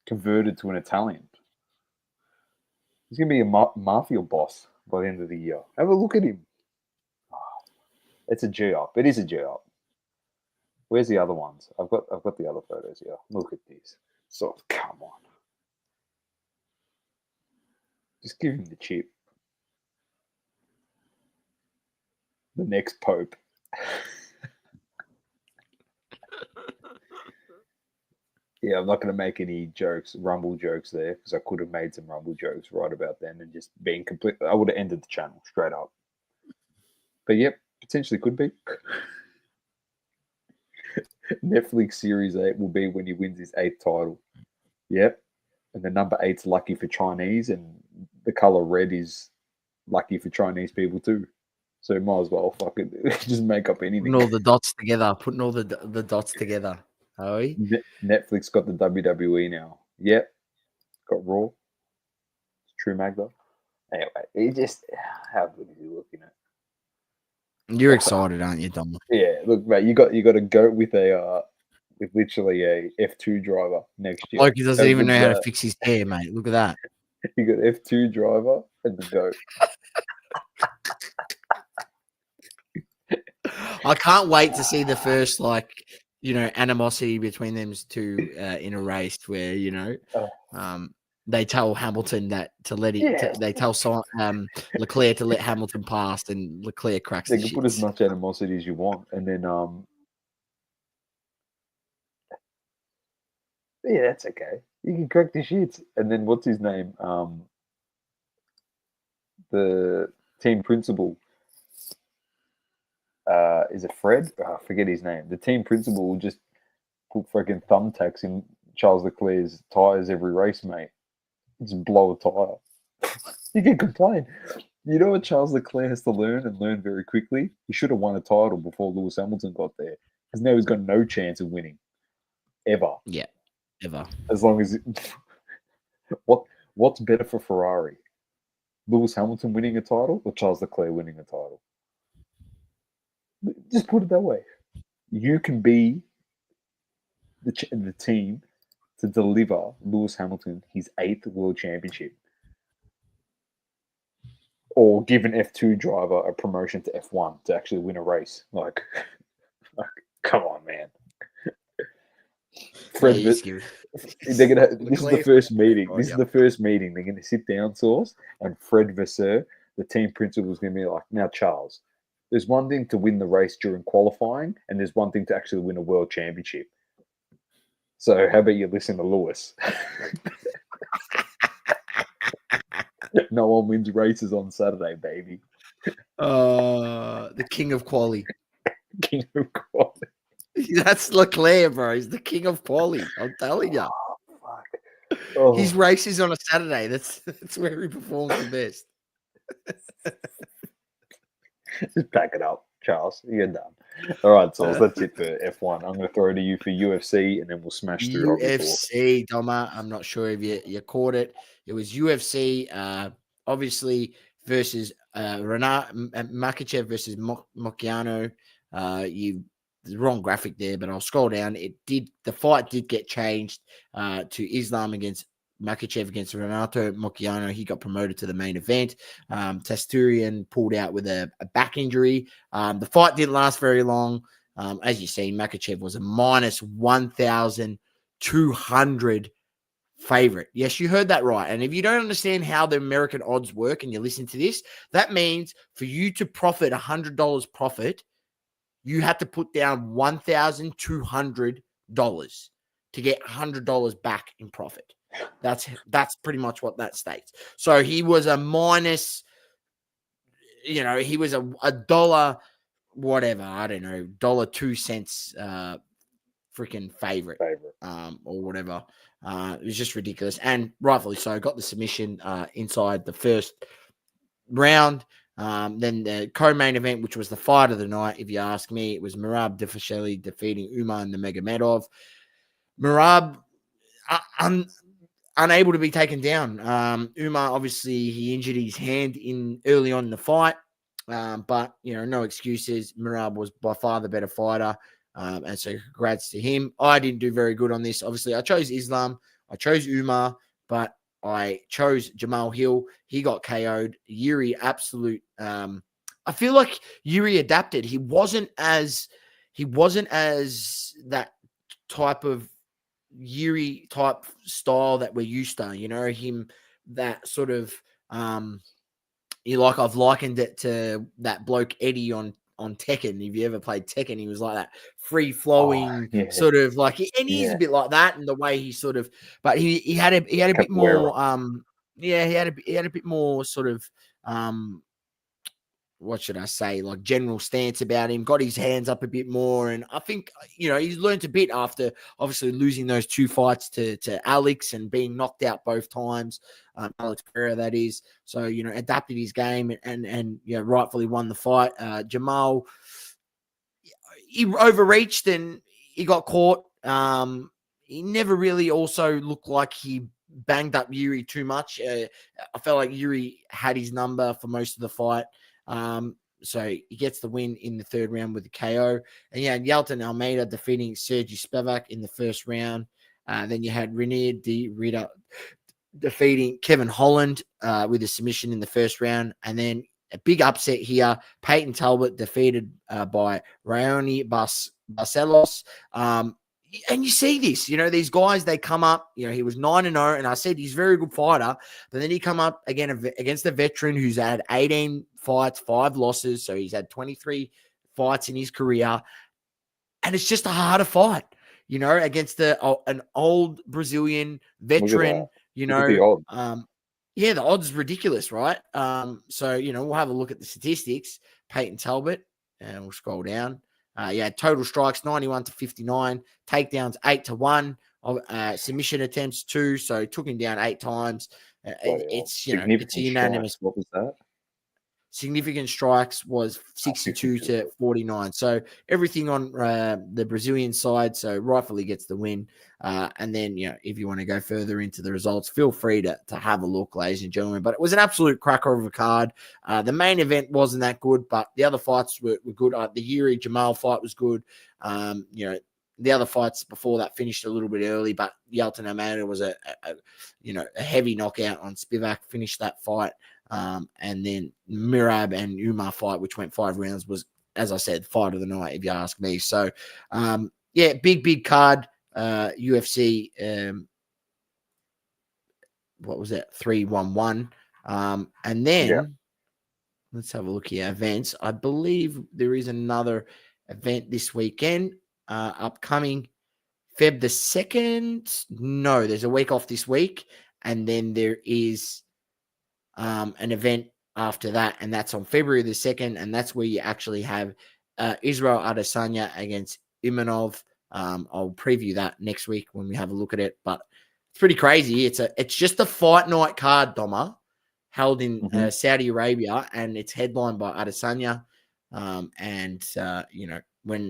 B: converted to an Italian. He's going to be a mafia boss by the end of the year. Have a look at him. It's a G up. It is a G up. Where's the other ones? I've got the other photos here. Look at this. So come on. Just give him the chip. The next Pope. Yeah, I'm not going to make any Rumble jokes there, because I could have made some Rumble jokes right about then and just being complete. I would have ended the channel straight up. But yep, potentially could be. Netflix Series 8 will be when he wins his 8th title. Yep. And the number 8's lucky for Chinese, and the color red is lucky for Chinese people too. So might as well fucking just make up anything.
A: Putting all the dots together. Are we?
B: Netflix got the WWE now. Yep. Got Raw. It's True Magda. Anyway, it just, how good is he looking at?
A: You're excited, aren't you, Dom?
B: Yeah, look, mate, you got to go with with literally a F2 driver next year.
A: Like he doesn't even know how to fix his hair, mate. Look at that.
B: You got F2 driver and the GOAT.
A: I can't wait to see the first, animosity between them two in a race where, they tell Hamilton that they tell Leclerc to let Hamilton pass, and Leclerc cracks
B: They
A: the
B: can
A: shits.
B: put as much animosity as you want, and then yeah, that's okay. You can crack the shits, and then what's his name? The team principal. Is it Fred? I forget his name. The team principal will just put freaking thumbtacks in Charles Leclerc's tires every race, mate. Just blow a tire. You can complain. You know what Charles Leclerc has to learn, and learn very quickly? He should have won a title before Lewis Hamilton got there, because now he's got no chance of winning, ever.
A: Yeah, ever.
B: As long as what's better for Ferrari? Lewis Hamilton winning a title or Charles Leclerc winning a title? Just put it that way. You can be the team to deliver Lewis Hamilton his 8th world championship, or give an F2 driver a promotion to F1 to actually win a race. Like come on, man. Fred, they're gonna. This is the first meeting. This is the first meeting. They're gonna sit down, Source, and Fred Vasseur, the team principal, is gonna be like, "Now, Charles, there's one thing to win the race during qualifying, and there's one thing to actually win a world championship. So, how about you listen to Lewis? No one wins races on Saturday, baby.
A: The king of quali.
B: King of quali.
A: That's Leclerc, bro. He's the king of quali. I'm telling you.
B: Oh, fuck. Oh.
A: His race is on a Saturday. That's where he performs the best.
B: Just pack it up, Charles. You're done. All right, so that's it for F1. I'm going to throw it to you for UFC, and then we'll smash through rugby talk.
A: UFC, Doma. I'm not sure if you caught it. It was UFC, obviously, versus Renat Makachev versus Mokiano. The wrong graphic there, but I'll scroll down. The fight did get changed to Islam against Makachev against Renato Mokiano. He got promoted to the main event. Tasturian pulled out with a back injury. The fight didn't last very long. As you see, Makachev was a minus 1,200 favorite. Yes, you heard that right. And if you don't understand how the American odds work and you listen to this, that means for you to profit $100 profit, you have to put down $1,200 to get $100 back in profit. That's pretty much what that states. So he was a minus, he was a dollar, whatever, I don't know, $1.02 freaking favorite. Or whatever. It was just ridiculous. And rightfully so, got the submission inside the first round. Then the co-main event, which was the fight of the night, if you ask me, it was Merab Dvalishvili defeating Umar Nurmagomedov. Merab unable to be taken down. Umar, obviously, he injured his hand early on in the fight, but no excuses. Merab was by far the better fighter, and so congrats to him. I didn't do very good on this. Obviously, I chose Islam, I chose Umar, but I chose Jamal Hill. He got KO'd. Yuri, absolute. I feel like Yuri adapted. He wasn't as that type of Yuri type style that we're used to. Him that sort of. I've likened it to that bloke Eddie on Tekken. If you ever played Tekken, he was like that free flowing sort of like, and he's a bit like that in the way he sort of, but he had a bit more, he had a bit more sort of, what should I say, like general stance about him, got his hands up a bit more. And I think, he's learned a bit after obviously losing those two fights to Alex and being knocked out both times. Alex Pereira, that is. So, adapted his game and rightfully won the fight. Jamal, he overreached and he got caught. He never really also looked like he banged up Yuri too much. I felt like Yuri had his number for most of the fight. So he gets the win in the third round with the KO. And you had Yelton Almeida defeating Sergey Spivak in the first round. Then you had Renier de Rita defeating Kevin Holland with a submission in the first round. And then a big upset here. Peyton Talbot defeated by Raoni Barcelos. And you see this, these guys, they come up, he was 9-0, and I said he's a very good fighter, but then he come up again against a veteran who's had 18 fights, 5 losses, so he's had 23 fights in his career, and it's just a harder fight, against an old Brazilian veteran,
B: the
A: odds is ridiculous, right? So, we'll have a look at the statistics. Peyton Talbot, and we'll scroll down. Total strikes 91-59, takedowns 8-1, submission attempts 2, so took him down 8 times. It's it's unanimous.
B: What was that?
A: Significant strikes was 62-49. So everything on the Brazilian side, so rightfully gets the win. And then, if you want to go further into the results, feel free to have a look, ladies and gentlemen. But it was an absolute cracker of a card. The main event wasn't that good, but the other fights were good. The Yuri Jamal fight was good. The other fights before that finished a little bit early, but Yelton Almeida was a heavy knockout on Spivak, finished that fight. And then Merab and Umar fight, which went 5 rounds, was, as I said, fight of the night, if you ask me. So, big card. UFC, what was that? 311. And then let's have a look here. Events. I believe there is another event this weekend, upcoming Feb the 2nd. No, there's a week off this week. And then there is an event after that, and that's on February the 2nd, and that's where you actually have Israel Adesanya against Imanov. I'll preview that next week when we have a look at it, but it's pretty crazy. It's just a fight night card, Doma. held in Saudi Arabia, and it's headlined by Adesanya. When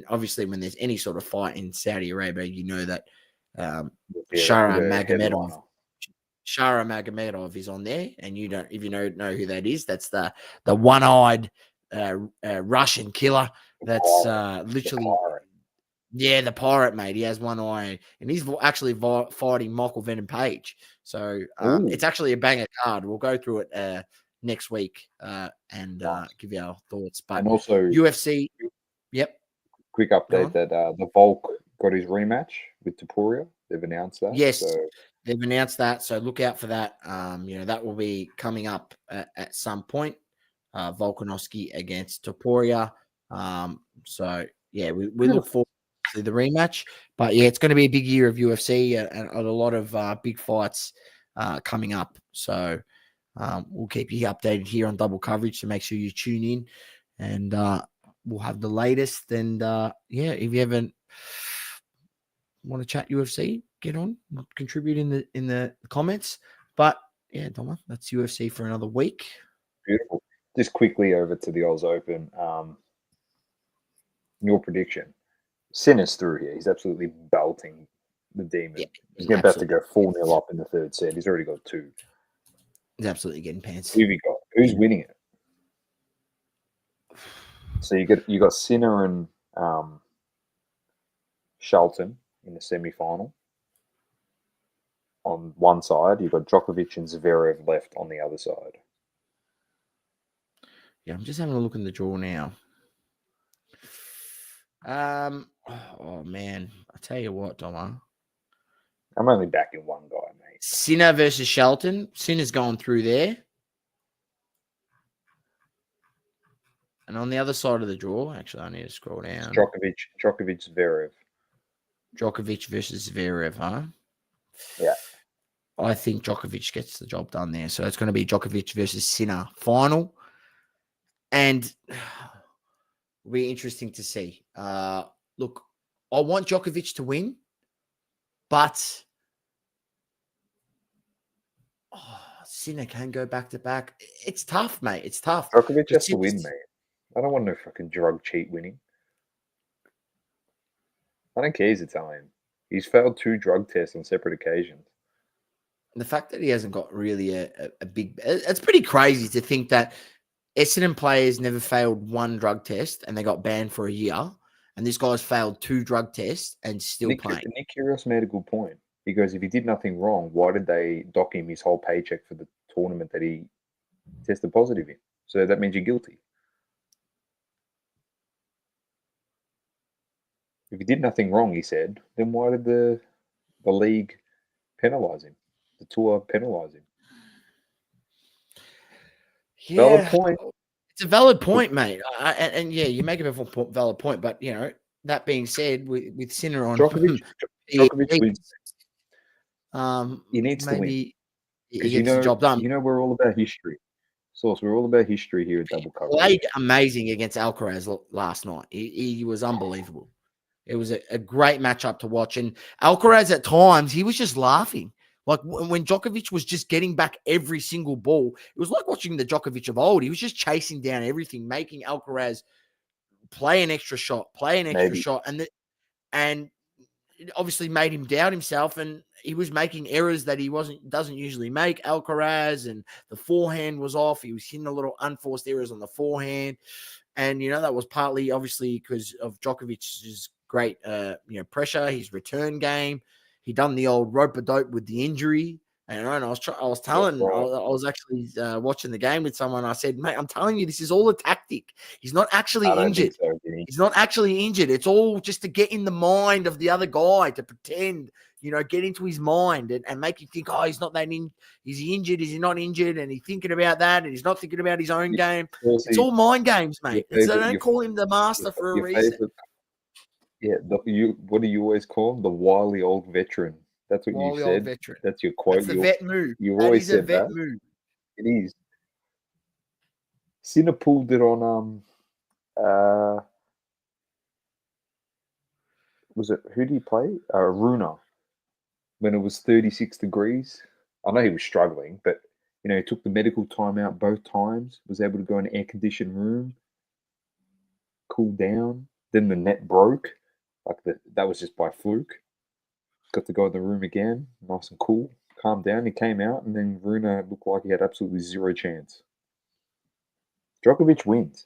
A: there's any sort of fight in Saudi Arabia, you know that Shara Magomedov is on there, and if you don't know who that is, that's the one-eyed Russian killer. That's literally, the pirate, mate. He has one eye, and he's actually fighting Michael Venom Page. So it's actually a banger card. We'll go through it next week and give you our thoughts. But
B: and also
A: UFC, yep.
B: Quick update that the Volk got his rematch with Topuria. They've announced that.
A: Yes, they've announced that. So look out for that. That will be coming up at some point. Volkanovski against Topuria. We look forward to the rematch. But it's going to be a big year of UFC and a lot of big fights coming up. So we'll keep you updated here on Double Coverage, so make sure you tune in, and we'll have the latest. And if you haven't want to chat UFC, get on, contribute in the comments. But Doma, that's UFC for another week.
B: Beautiful. Just quickly over to the Oz Open. Your prediction. Sinner's through here. He's absolutely belting the Demon.
A: Yeah,
B: he's about to go 4-0 up in the third set. He's already got 2.
A: He's absolutely getting pants.
B: Who have you got? Who's winning it? So you got Sinner and Shelton in the semi-final. On one side, you've got Djokovic and Zverev left on the other side.
A: Yeah, I'm just having a look in the draw now. Oh man, I tell you what, Doma.
B: I'm only backing one guy, mate.
A: Sinner versus Shelton. Sinner's going through there. And on the other side of the draw, actually, I need to scroll down.
B: Djokovic, Zverev.
A: Djokovic versus Zverev, huh?
B: Yeah.
A: I think Djokovic gets the job done there. So it's going to be Djokovic versus Sinner final. And it'll be interesting to see. Look, I want Djokovic to win, but Sinner can go back to back. It's tough, mate. It's tough.
B: Djokovic has to win, mate. I don't want no fucking drug cheat winning. I don't care he's Italian. He's failed 2 drug tests on separate occasions.
A: The fact that he hasn't got really a big... It's pretty crazy to think that Essendon players never failed 1 drug test and they got banned for a year, and this guy's failed 2 drug tests and still playing.
B: Nick Kyrgios made a good point. He goes, if he did nothing wrong, why did they dock him his whole paycheck for the tournament that he tested positive in? So that means you're guilty. If he did nothing wrong, he said, then why did the league penalise him? The tour penalise him?
A: Yeah,
B: valid point.
A: It's a valid point, mate. You make a valid point. But that being said, with Sinner on
B: Djokovic wins. He needs to win.
A: He gets the job done.
B: We're all about history. Source, we're all about history here at Double Coverage.
A: Played amazing against Alcaraz last night. He was unbelievable. It was a great matchup to watch. And Alcaraz at times, he was just laughing. Like when Djokovic was just getting back every single ball, it was like watching the Djokovic of old. He was just chasing down everything, making Alcaraz play an extra shot, and it obviously made him doubt himself. And he was making errors that he doesn't usually make. Alcaraz, and the forehand was off. He was hitting a little unforced errors on the forehand, and that was partly obviously because of Djokovic's great pressure, his return game. He done the old rope-a-dope with the injury. And I was telling, I was actually watching the game with someone. I said, mate, I'm telling you, this is all a tactic. He's not actually injured. So, he's not actually injured. It's all just to get in the mind of the other guy, to pretend, get into his mind and make you think, he's not that is he injured? Is he not injured? And he's thinking about that, and he's not thinking about his own game. It's all mind games, mate. They don't call him the master for a reason.
B: What do you always call him? The wily old veteran. That's what you said.
A: Veteran.
B: That's your quote.
A: That's the vet move.
B: You always said that.
A: Move.
B: It is. Sinner pulled it on. Was it, who did he play? Runa. When it was 36 degrees. I know he was struggling, but He took the medical time out both times, was able to go in an air-conditioned room, cool down. Then the net broke. That was just by fluke. Got to go in the room again, nice and cool, calmed down. He came out, and then Rune looked like he had absolutely zero chance. Djokovic wins.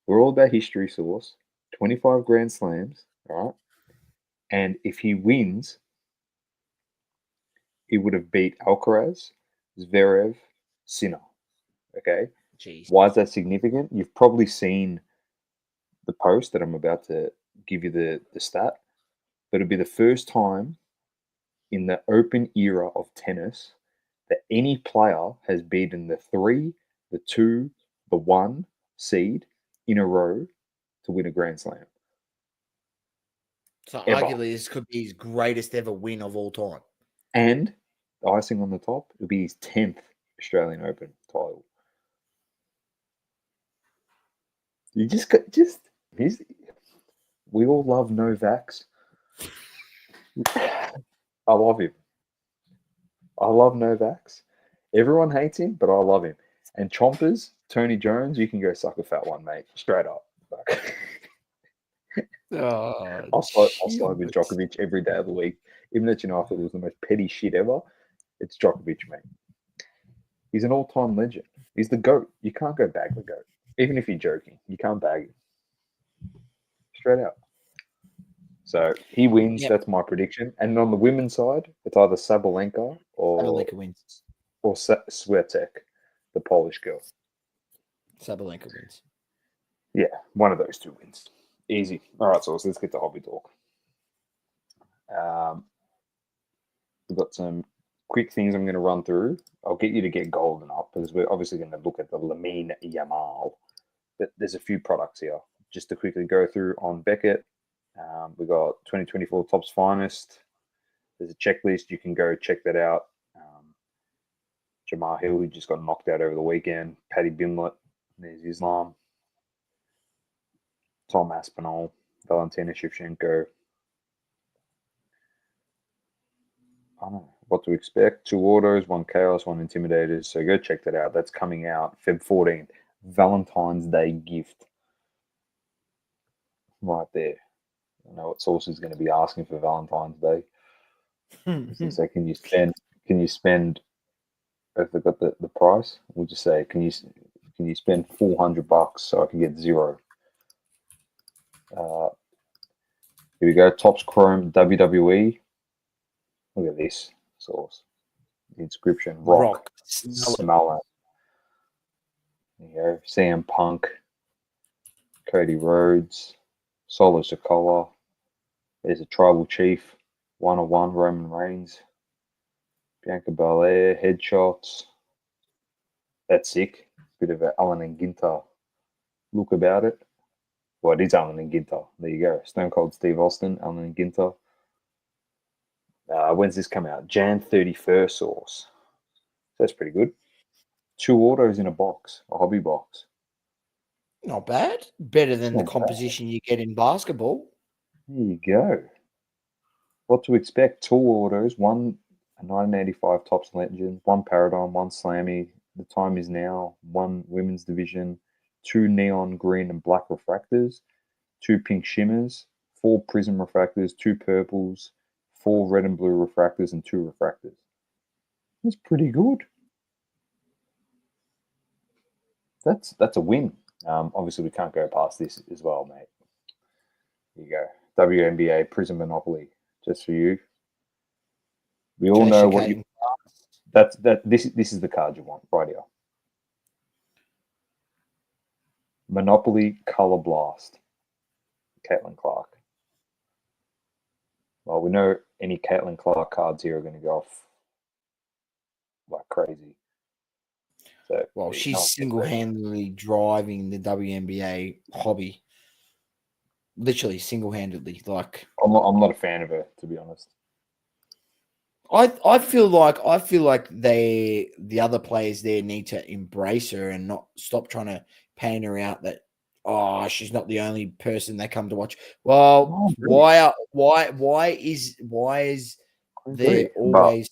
B: We're all about history, Sauce. 25 Grand Slams, all right? And if he wins, he would have beat Alcaraz, Zverev, Sinner. Okay?
A: Jeez.
B: Why is that significant? You've probably seen the post that I'm about to give you the stat, but it'll be the first time in the open era of tennis that any player has beaten the 3, the 2, the 1 seed in a row to win a Grand Slam.
A: So
B: Ever.
A: arguably, this could be his greatest ever win of all time.
B: And the icing on the top, it'll be his 10th Australian Open title. You we all love Novaks. I love him. I love Novaks. Everyone hates him, but I love him. And Chompers, Tony Jones, you can go suck a fat one, mate. Straight up. I'll slide with Djokovic every day of the week. Even though I thought it was the most petty shit ever, it's Djokovic, mate. He's an all-time legend. He's the GOAT. You can't go bag the GOAT. Even if you're joking, you can't bag him. Straight out. So he wins.
A: Yep.
B: That's my prediction. And on the women's side, it's either Sabalenka or
A: wins.
B: Or Swiatek, the Polish girl.
A: Sabalenka wins.
B: Yeah, one of those two wins. Easy. All right, so let's get to hobby talk. We've got some quick things I'm going to run through. I'll get you to get golden up because we're obviously going to look at the Lamine Yamal. But there's a few products here. Just to quickly go through on Beckett, we got 2024 Topps Finest. There's a checklist. You can go check that out. Jamar Hill, who just got knocked out over the weekend. Paddy Bimlett. There's Islam. Tom Aspinall. Valentina Shevchenko. I don't know what to expect. 2 autos, 1 chaos, 1 intimidators. So go check that out. That's coming out Feb 14th. Valentine's Day gift. Right there. I know what Sauce is going to be asking for Valentine's Day. So can you spend if they've got the price, we'll just say, can you spend $400 so I can get 0? Here we go. Topps Chrome WWE. Look at this Sauce. The inscription Rock. Smell it. There you go. CM Punk. Cody Rhodes. Solo Sikoa. There's a Tribal Chief. 101 Roman Reigns. Bianca Belair. Headshots. That's sick. Bit of an Allen and Ginter look about it. Well, it is Allen and Ginter. There you go. Stone Cold Steve Austin, Allen and Ginter. When's this come out? Jan 31st Sauce. That's pretty good. 2 autos in a box, a hobby box.
A: Not bad. Better than the composition you get in basketball.
B: There you go. What to expect? 2 autos, 1 a 1985 Topps Legend, 1 Paradigm, 1 Slammy. The time is now. 1 women's division, 2 neon green and black refractors, 2 pink shimmers, 4 prism refractors, 2 purples, 4 red and blue refractors, and 2 refractors. That's pretty good. That's a win. Obviously, we can't go past this as well, mate. Here you go. WNBA Prism Monopoly, just for you. We all know what you. This is the card you want right here. Monopoly Color Blast. Caitlin Clark. Well, we know any Caitlin Clark cards here are going to go off like crazy. So,
A: well, she's single-handedly driving the WNBA hobby. Literally single-handedly. Like,
B: I'm not a fan of her, to be honest.
A: I feel like the other players there need to embrace her and not stop trying to paint her out that she's not the only person they come to watch. Well, why is there always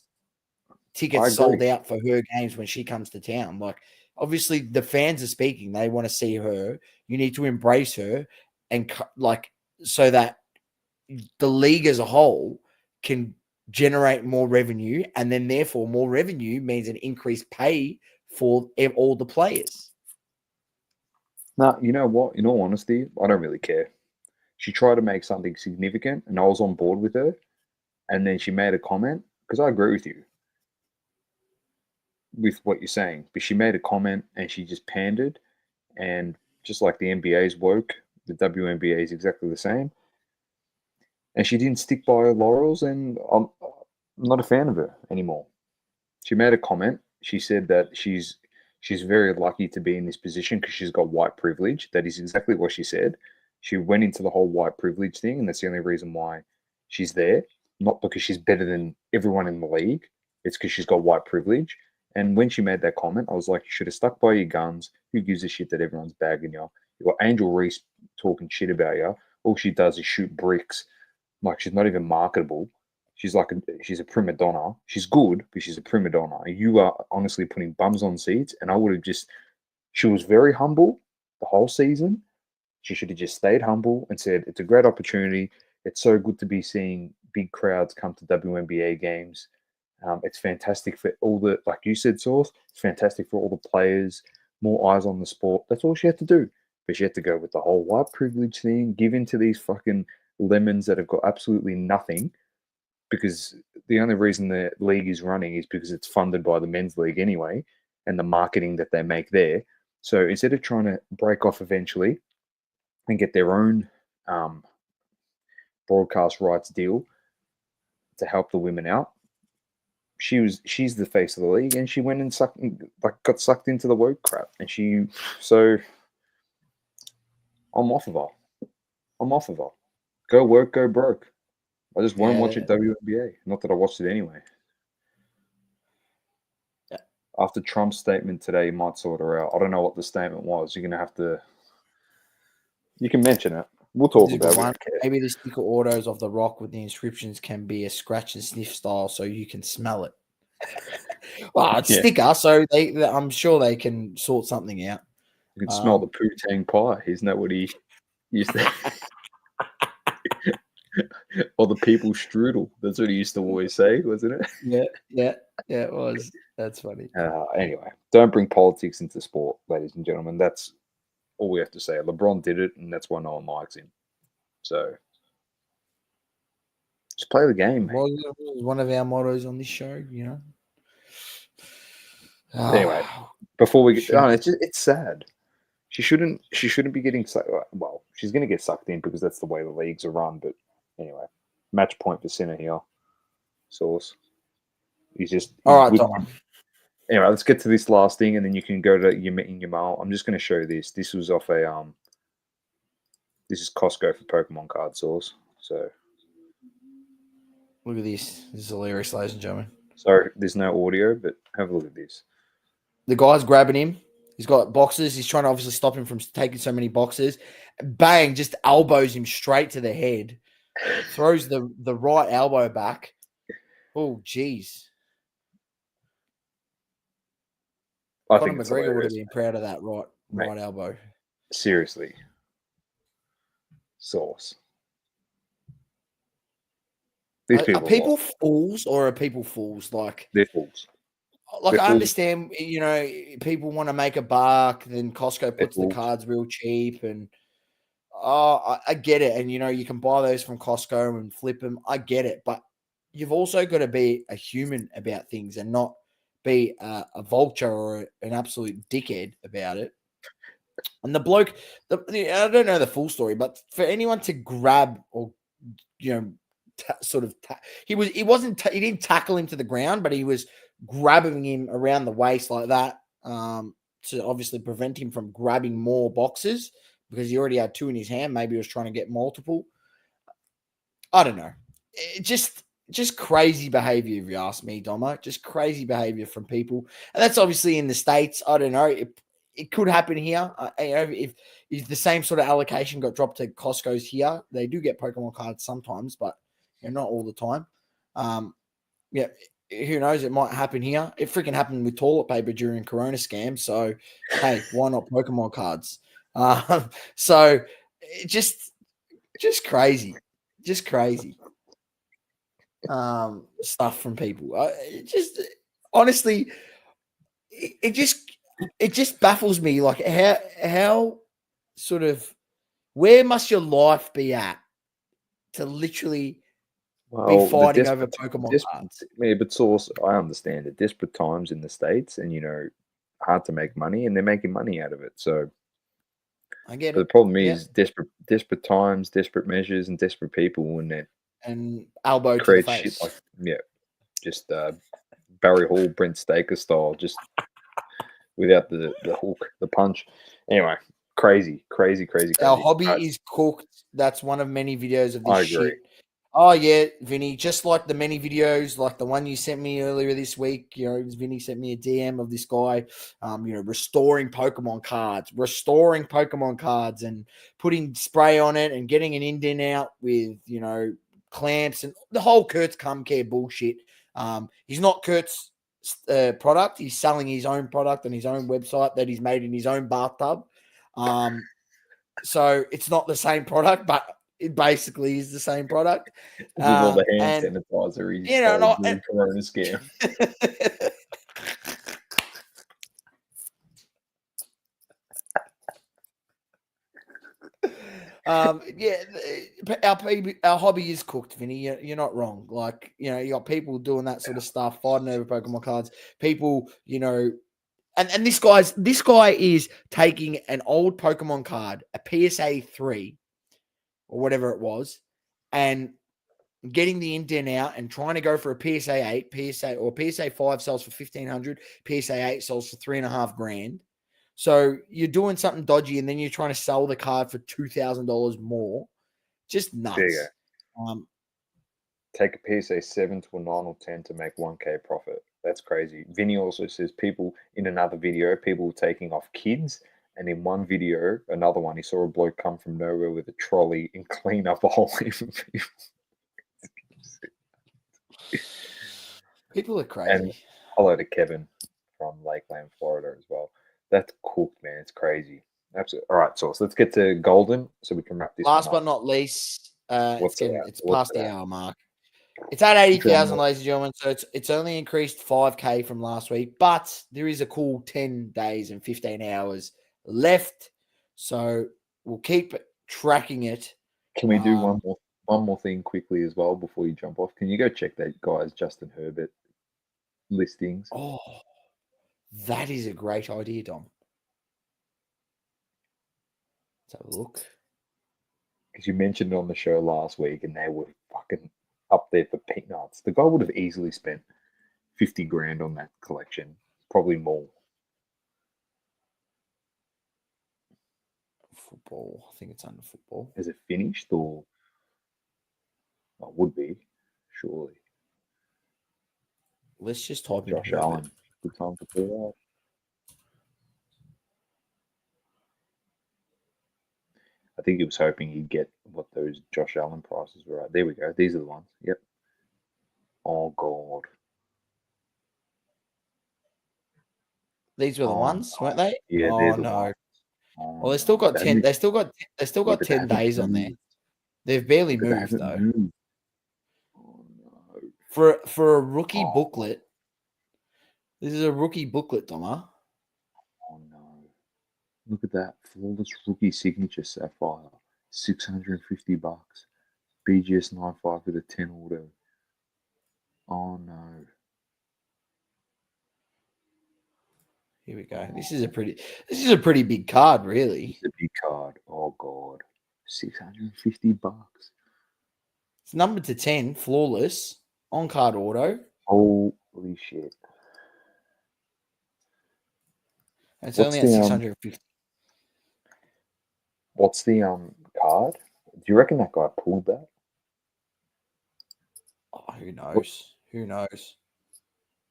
A: tickets sold out for her games when she comes to town. Like, obviously, the fans are speaking. They want to see her. You need to embrace her, and so that the league as a whole can generate more revenue, and then therefore more revenue means an increased pay for all the players.
B: Now, you know what? In all honesty, I don't really care. She tried to make something significant, and I was on board with her. And then she made a comment, because I agree with you with what you're saying, but she made a comment and she just pandered. And just like the NBA's woke, the WNBA is exactly the same. And she didn't stick by her laurels, and I'm not a fan of her anymore. She made a comment. She said that she's very lucky to be in this position because she's got white privilege. That is exactly what she said. She went into the whole white privilege thing, and that's the only reason why she's there. Not because she's better than everyone in the league. It's because she's got white privilege. And when she made that comment, I was like, you should have stuck by your guns. Who gives a shit that everyone's bagging you? You got Angel Reese talking shit about you. All she does is shoot bricks. Like, she's not even marketable. She's a prima donna. She's good, but she's a prima donna. You are honestly putting bums on seats, and I would have she was very humble the whole season. She should have just stayed humble and said, it's a great opportunity. It's so good to be seeing big crowds come to WNBA games. It's fantastic for all like you said, Source, it's fantastic for all the players, more eyes on the sport. That's all she had to do. But she had to go with the whole white privilege thing, give in to these fucking lemons that have got absolutely nothing, because the only reason the league is running is because it's funded by the men's league anyway, and the marketing that they make there. So instead of trying to break off eventually and get their own broadcast rights deal to help the women out, she's the face of the league, and she went and got sucked into the woke crap, and so I'm off of her. Go work, go broke. I just won't watch it WNBA. Not that I watched it anyway.
A: Yeah.
B: After Trump's statement today, you might sort her out. I don't know what the statement was. You're gonna have to. You can mention it. We'll talk about it.
A: Maybe the sticker autos of the rock with the inscriptions can be a scratch and sniff style, so you can smell it. Well, it's sticker, so I'm sure they can sort something out.
B: You can smell the Poo-Tang pie. Isn't that what he used to? Or the people's strudel. That's what he used to always say, wasn't
A: it? Yeah, it was. That's funny.
B: Anyway, don't bring politics into sport, ladies and gentlemen. That's all we have to say. LeBron did it, and that's why no one likes him. So just play the game, mate.
A: Well, it was one of our mottos on this show, you know.
B: Anyway, before we get, it's sad. She shouldn't be getting well. She's going to get sucked in because that's the way the leagues are run. But anyway, match point for Sinner here. Source. He's
A: all right, Tom.
B: Anyway, let's get to this last thing, and then you can go to your mail. I'm just going to show this. This was off a This is Costco for Pokemon card, Source. So
A: look at this. This is hilarious, ladies and gentlemen.
B: Sorry, there's no audio, but have a look at this.
A: The guy's grabbing him. He's got boxes. He's trying to obviously stop him from taking so many boxes. Bang, just elbows him straight to the head. Throws the right elbow back. Oh, jeez. Conor McGregor would have been proud of that right elbow.
B: Seriously. Source.
A: Are people fools or are people fools? Like,
B: they're fools.
A: Like, I understand, you know, people want to make a buck, then Costco puts the cards real cheap, and I get it. And, you know, you can buy those from Costco and flip them. I get it. But you've also got to be a human about things and not be a vulture or an absolute dickhead about it. And the bloke, I don't know the full story, but for anyone to grab or, you know, he didn't tackle him to the ground, but he was grabbing him around the waist like that to obviously prevent him from grabbing more boxes because he already had two in his hand. Maybe he was trying to get multiple. I don't know. Just crazy behavior, if you ask me, Domo. Just crazy behavior from people. And that's obviously in the States. I don't know. It could happen here. You know, if the same sort of allocation got dropped to Costco's here, they do get Pokemon cards sometimes, but not all the time. who knows? It might happen here. It freaking happened with toilet paper during Corona scam. So, hey, why not Pokemon cards? So, it just crazy, just crazy stuff from people. It just honestly, it just baffles me. Like how sort of where must your life be at to literally be fighting over Pokemon cards?
B: Yeah, but Source, I understand it. Desperate times in the States, and hard to make money, and they're making money out of it. So,
A: I get
B: but the
A: it.
B: problem
A: Yeah.
B: is desperate times, desperate measures, and desperate people, and it
A: And elbow to the
B: creates
A: face.
B: shit like just Barry Hall, Brent Staker style, just without the hook, the punch. Anyway, crazy.
A: Our hobby is cooked. That's one of many videos of this
B: I agree.
A: shit. Oh yeah, Vinny. Just like the many videos, like the one you sent me earlier this week. Vinny sent me a DM of this guy, restoring Pokemon cards, and putting spray on it and getting an indent out with clamps and the whole Kurt's Cum Care bullshit. He's not Kurt's product. He's selling his own product on his own website that he's made in his own bathtub. So it's not the same product, but it basically is the same product.
B: With all the hand sanitizer he stole during Corona scam.
A: Our hobby is cooked, Vinny. You're not wrong. Like, you got people doing that sort of stuff, fighting over Pokemon cards. People, and this guy is taking an old Pokemon card, a PSA 3 or whatever it was, and getting the indent out and trying to go for a PSA 8, PSA 5 sells for 1,500, PSA 8 sells for $3,500. So you're doing something dodgy, and then you're trying to sell the card for $2,000 more. Just nuts.
B: There you go. Take a PSA 7 to a 9 or 10 to make 1K profit. That's crazy. Vinny also says people in another video, people taking off kids. And in one video, another one, he saw a bloke come from nowhere with a trolley and clean up a whole heap of people.
A: People are crazy.
B: And hello to Kevin from Lakeland, Florida as well. That's cooked, man. It's crazy. Absolutely. All right, so let's get to Golden so we can wrap this
A: Last
B: one
A: but
B: up.
A: not least, it's past the hour mark. It's at 80,000, ladies and gentlemen. So it's only increased 5K from last week, but there is a cool 10 days and 15 hours left. So we'll keep tracking it.
B: Can we do one more thing quickly as well before you jump off? Can you go check that guy's Justin Herbert listings?
A: Oh, that is a great idea, Dom. Let's have a look.
B: Because you mentioned on the show last week, and they were fucking up there for peanuts. The guy would have easily spent 50 grand on that collection, probably more.
A: Football. I think it's under football.
B: Is it finished or? Well, would be, surely.
A: Let's just type in
B: Josh Allen. Good time to pull out. I think he was hoping he'd get what those Josh Allen prices were at. There we go. These are the ones. Yep. Oh God.
A: These were the ones, weren't they?
B: Yeah.
A: Oh no. Well, they still got 10. They still got 10 days on there. They've barely moved though.
B: Oh no.
A: For a rookie booklet. This is a rookie booklet, Doma.
B: Oh no. Look at that. Flawless rookie signature sapphire. $650. BGS 95 with a 10 auto. Oh no.
A: Here we go. This is a pretty big card, really.
B: It's a big card. Oh God. $650.
A: It's numbered to 10, flawless, on card auto.
B: Holy shit.
A: It's only at 650.
B: What's the card? Do you reckon that guy pulled that?
A: Oh, who knows? Who knows?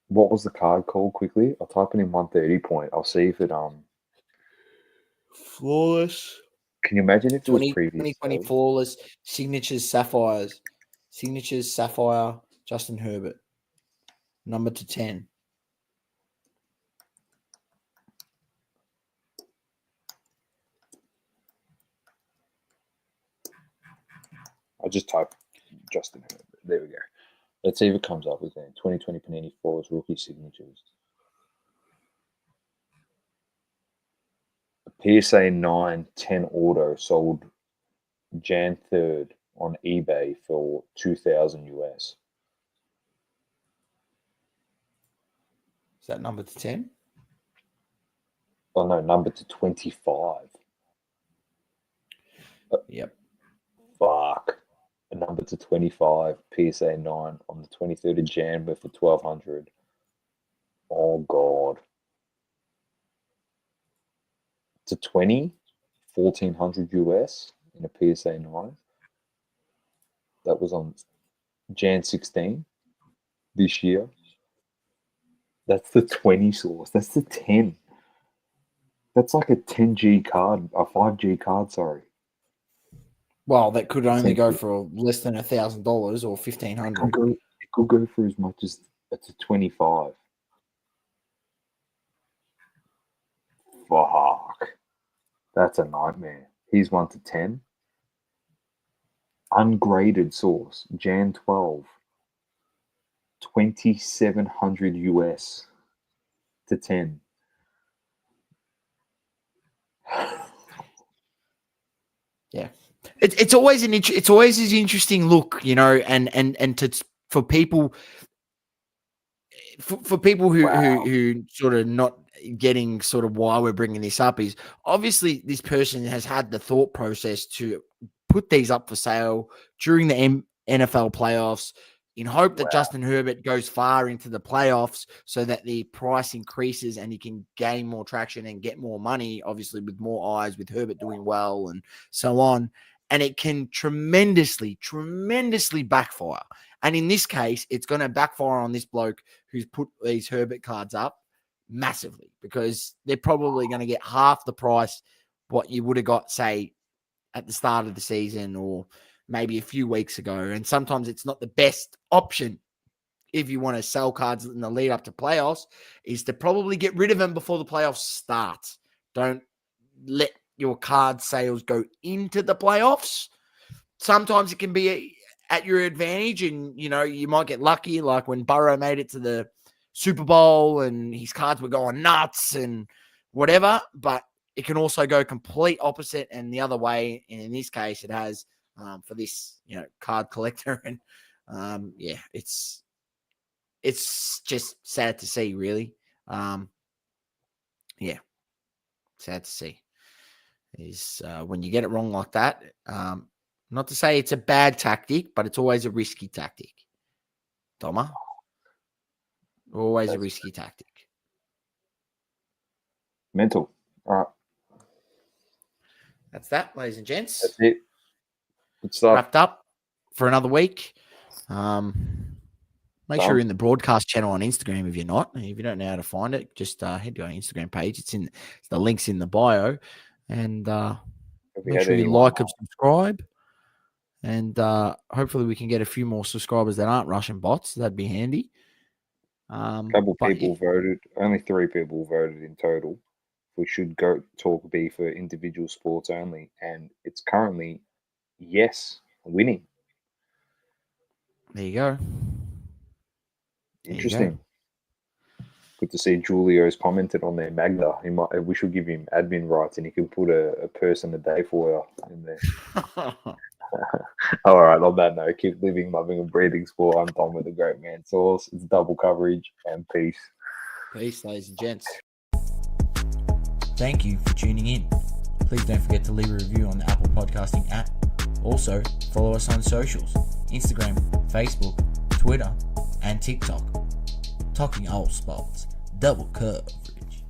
B: What was the card called quickly? I'll type it in 130 point. I'll see if it
A: flawless.
B: Can you imagine if it was previous
A: 2020 flawless signatures sapphire, Justin Herbert. Number to 10.
B: I just typed Justin Herbert. There we go. Let's see if it comes up again. 2020 Panini Fours rookie signatures. A PSA 9 10 auto sold Jan 3rd on eBay for $2,000 US.
A: Is that number to 10?
B: Oh no, number to 25.
A: Yep.
B: Fuck. A number to 25, PSA 9 on the 23rd of Jan for 1,200. Oh god. To 20, 1,400 US in a PSA 9. That was on Jan 16 this year. That's the 20 source. That's the 10. That's like a 10G card, a 5G card, sorry.
A: Well, that could only go for less than $1,000 or $1,500.
B: It could go for as much as to 25. Fuck. That's a nightmare. Here's 1 to 10. Ungraded source, Jan 12. 2,700 US to 10.
A: Yeah. It's always an interesting look, you know, and for people who sort of not getting sort of why we're bringing this up is obviously this person has had the thought process to put these up for sale during the NFL playoffs in hope that Justin Herbert goes far into the playoffs so that the price increases and he can gain more traction and get more money, obviously with more eyes, with Herbert doing well and so on. And it can tremendously backfire. And in this case, it's going to backfire on this bloke who's put these Herbert cards up massively because they're probably going to get half the price what you would have got, say, at the start of the season or maybe a few weeks ago. And sometimes it's not the best option if you want to sell cards in the lead up to playoffs is to probably get rid of them before the playoffs start. Don't let your card sales go into the playoffs. Sometimes it can be at your advantage and, you know, you might get lucky like when Burrow made it to the Super Bowl and his cards were going nuts and whatever, but it can also go complete opposite and the other way. And in this case, it has for this, you know, card collector. And yeah, it's just sad to see, really. Yeah, sad to see is when you get it wrong like that. Not to say it's a bad tactic, but it's always a risky tactic. Doma, always a risky tactic.
B: Mental. All right.
A: That's that, ladies and gents.
B: That's it. Good stuff.
A: Wrapped up for another week. Make sure you're in the broadcast channel on Instagram if you're not. If you don't know how to find it, just head to our Instagram page. It's the link's in the bio. And make sure you like and subscribe. And hopefully we can get a few more subscribers that aren't Russian bots. That'd be handy.
B: Couple people voted. Only 3 people voted in total. We should go talk be for individual sports only. And it's currently yes winning.
A: There you go.
B: Interesting. Good to see Julio's commented on their Magda. We should give him admin rights and he can put a person a day for you in there. All right, on that note, keep living, loving, and breathing sport. I'm Tom with the Great Man Source. It's double coverage and peace.
A: Peace, ladies and gents. Thank you for tuning in. Please don't forget to leave a review on the Apple Podcasting app. Also, follow us on socials, Instagram, Facebook, Twitter, and TikTok. Talking all sports, double coverage.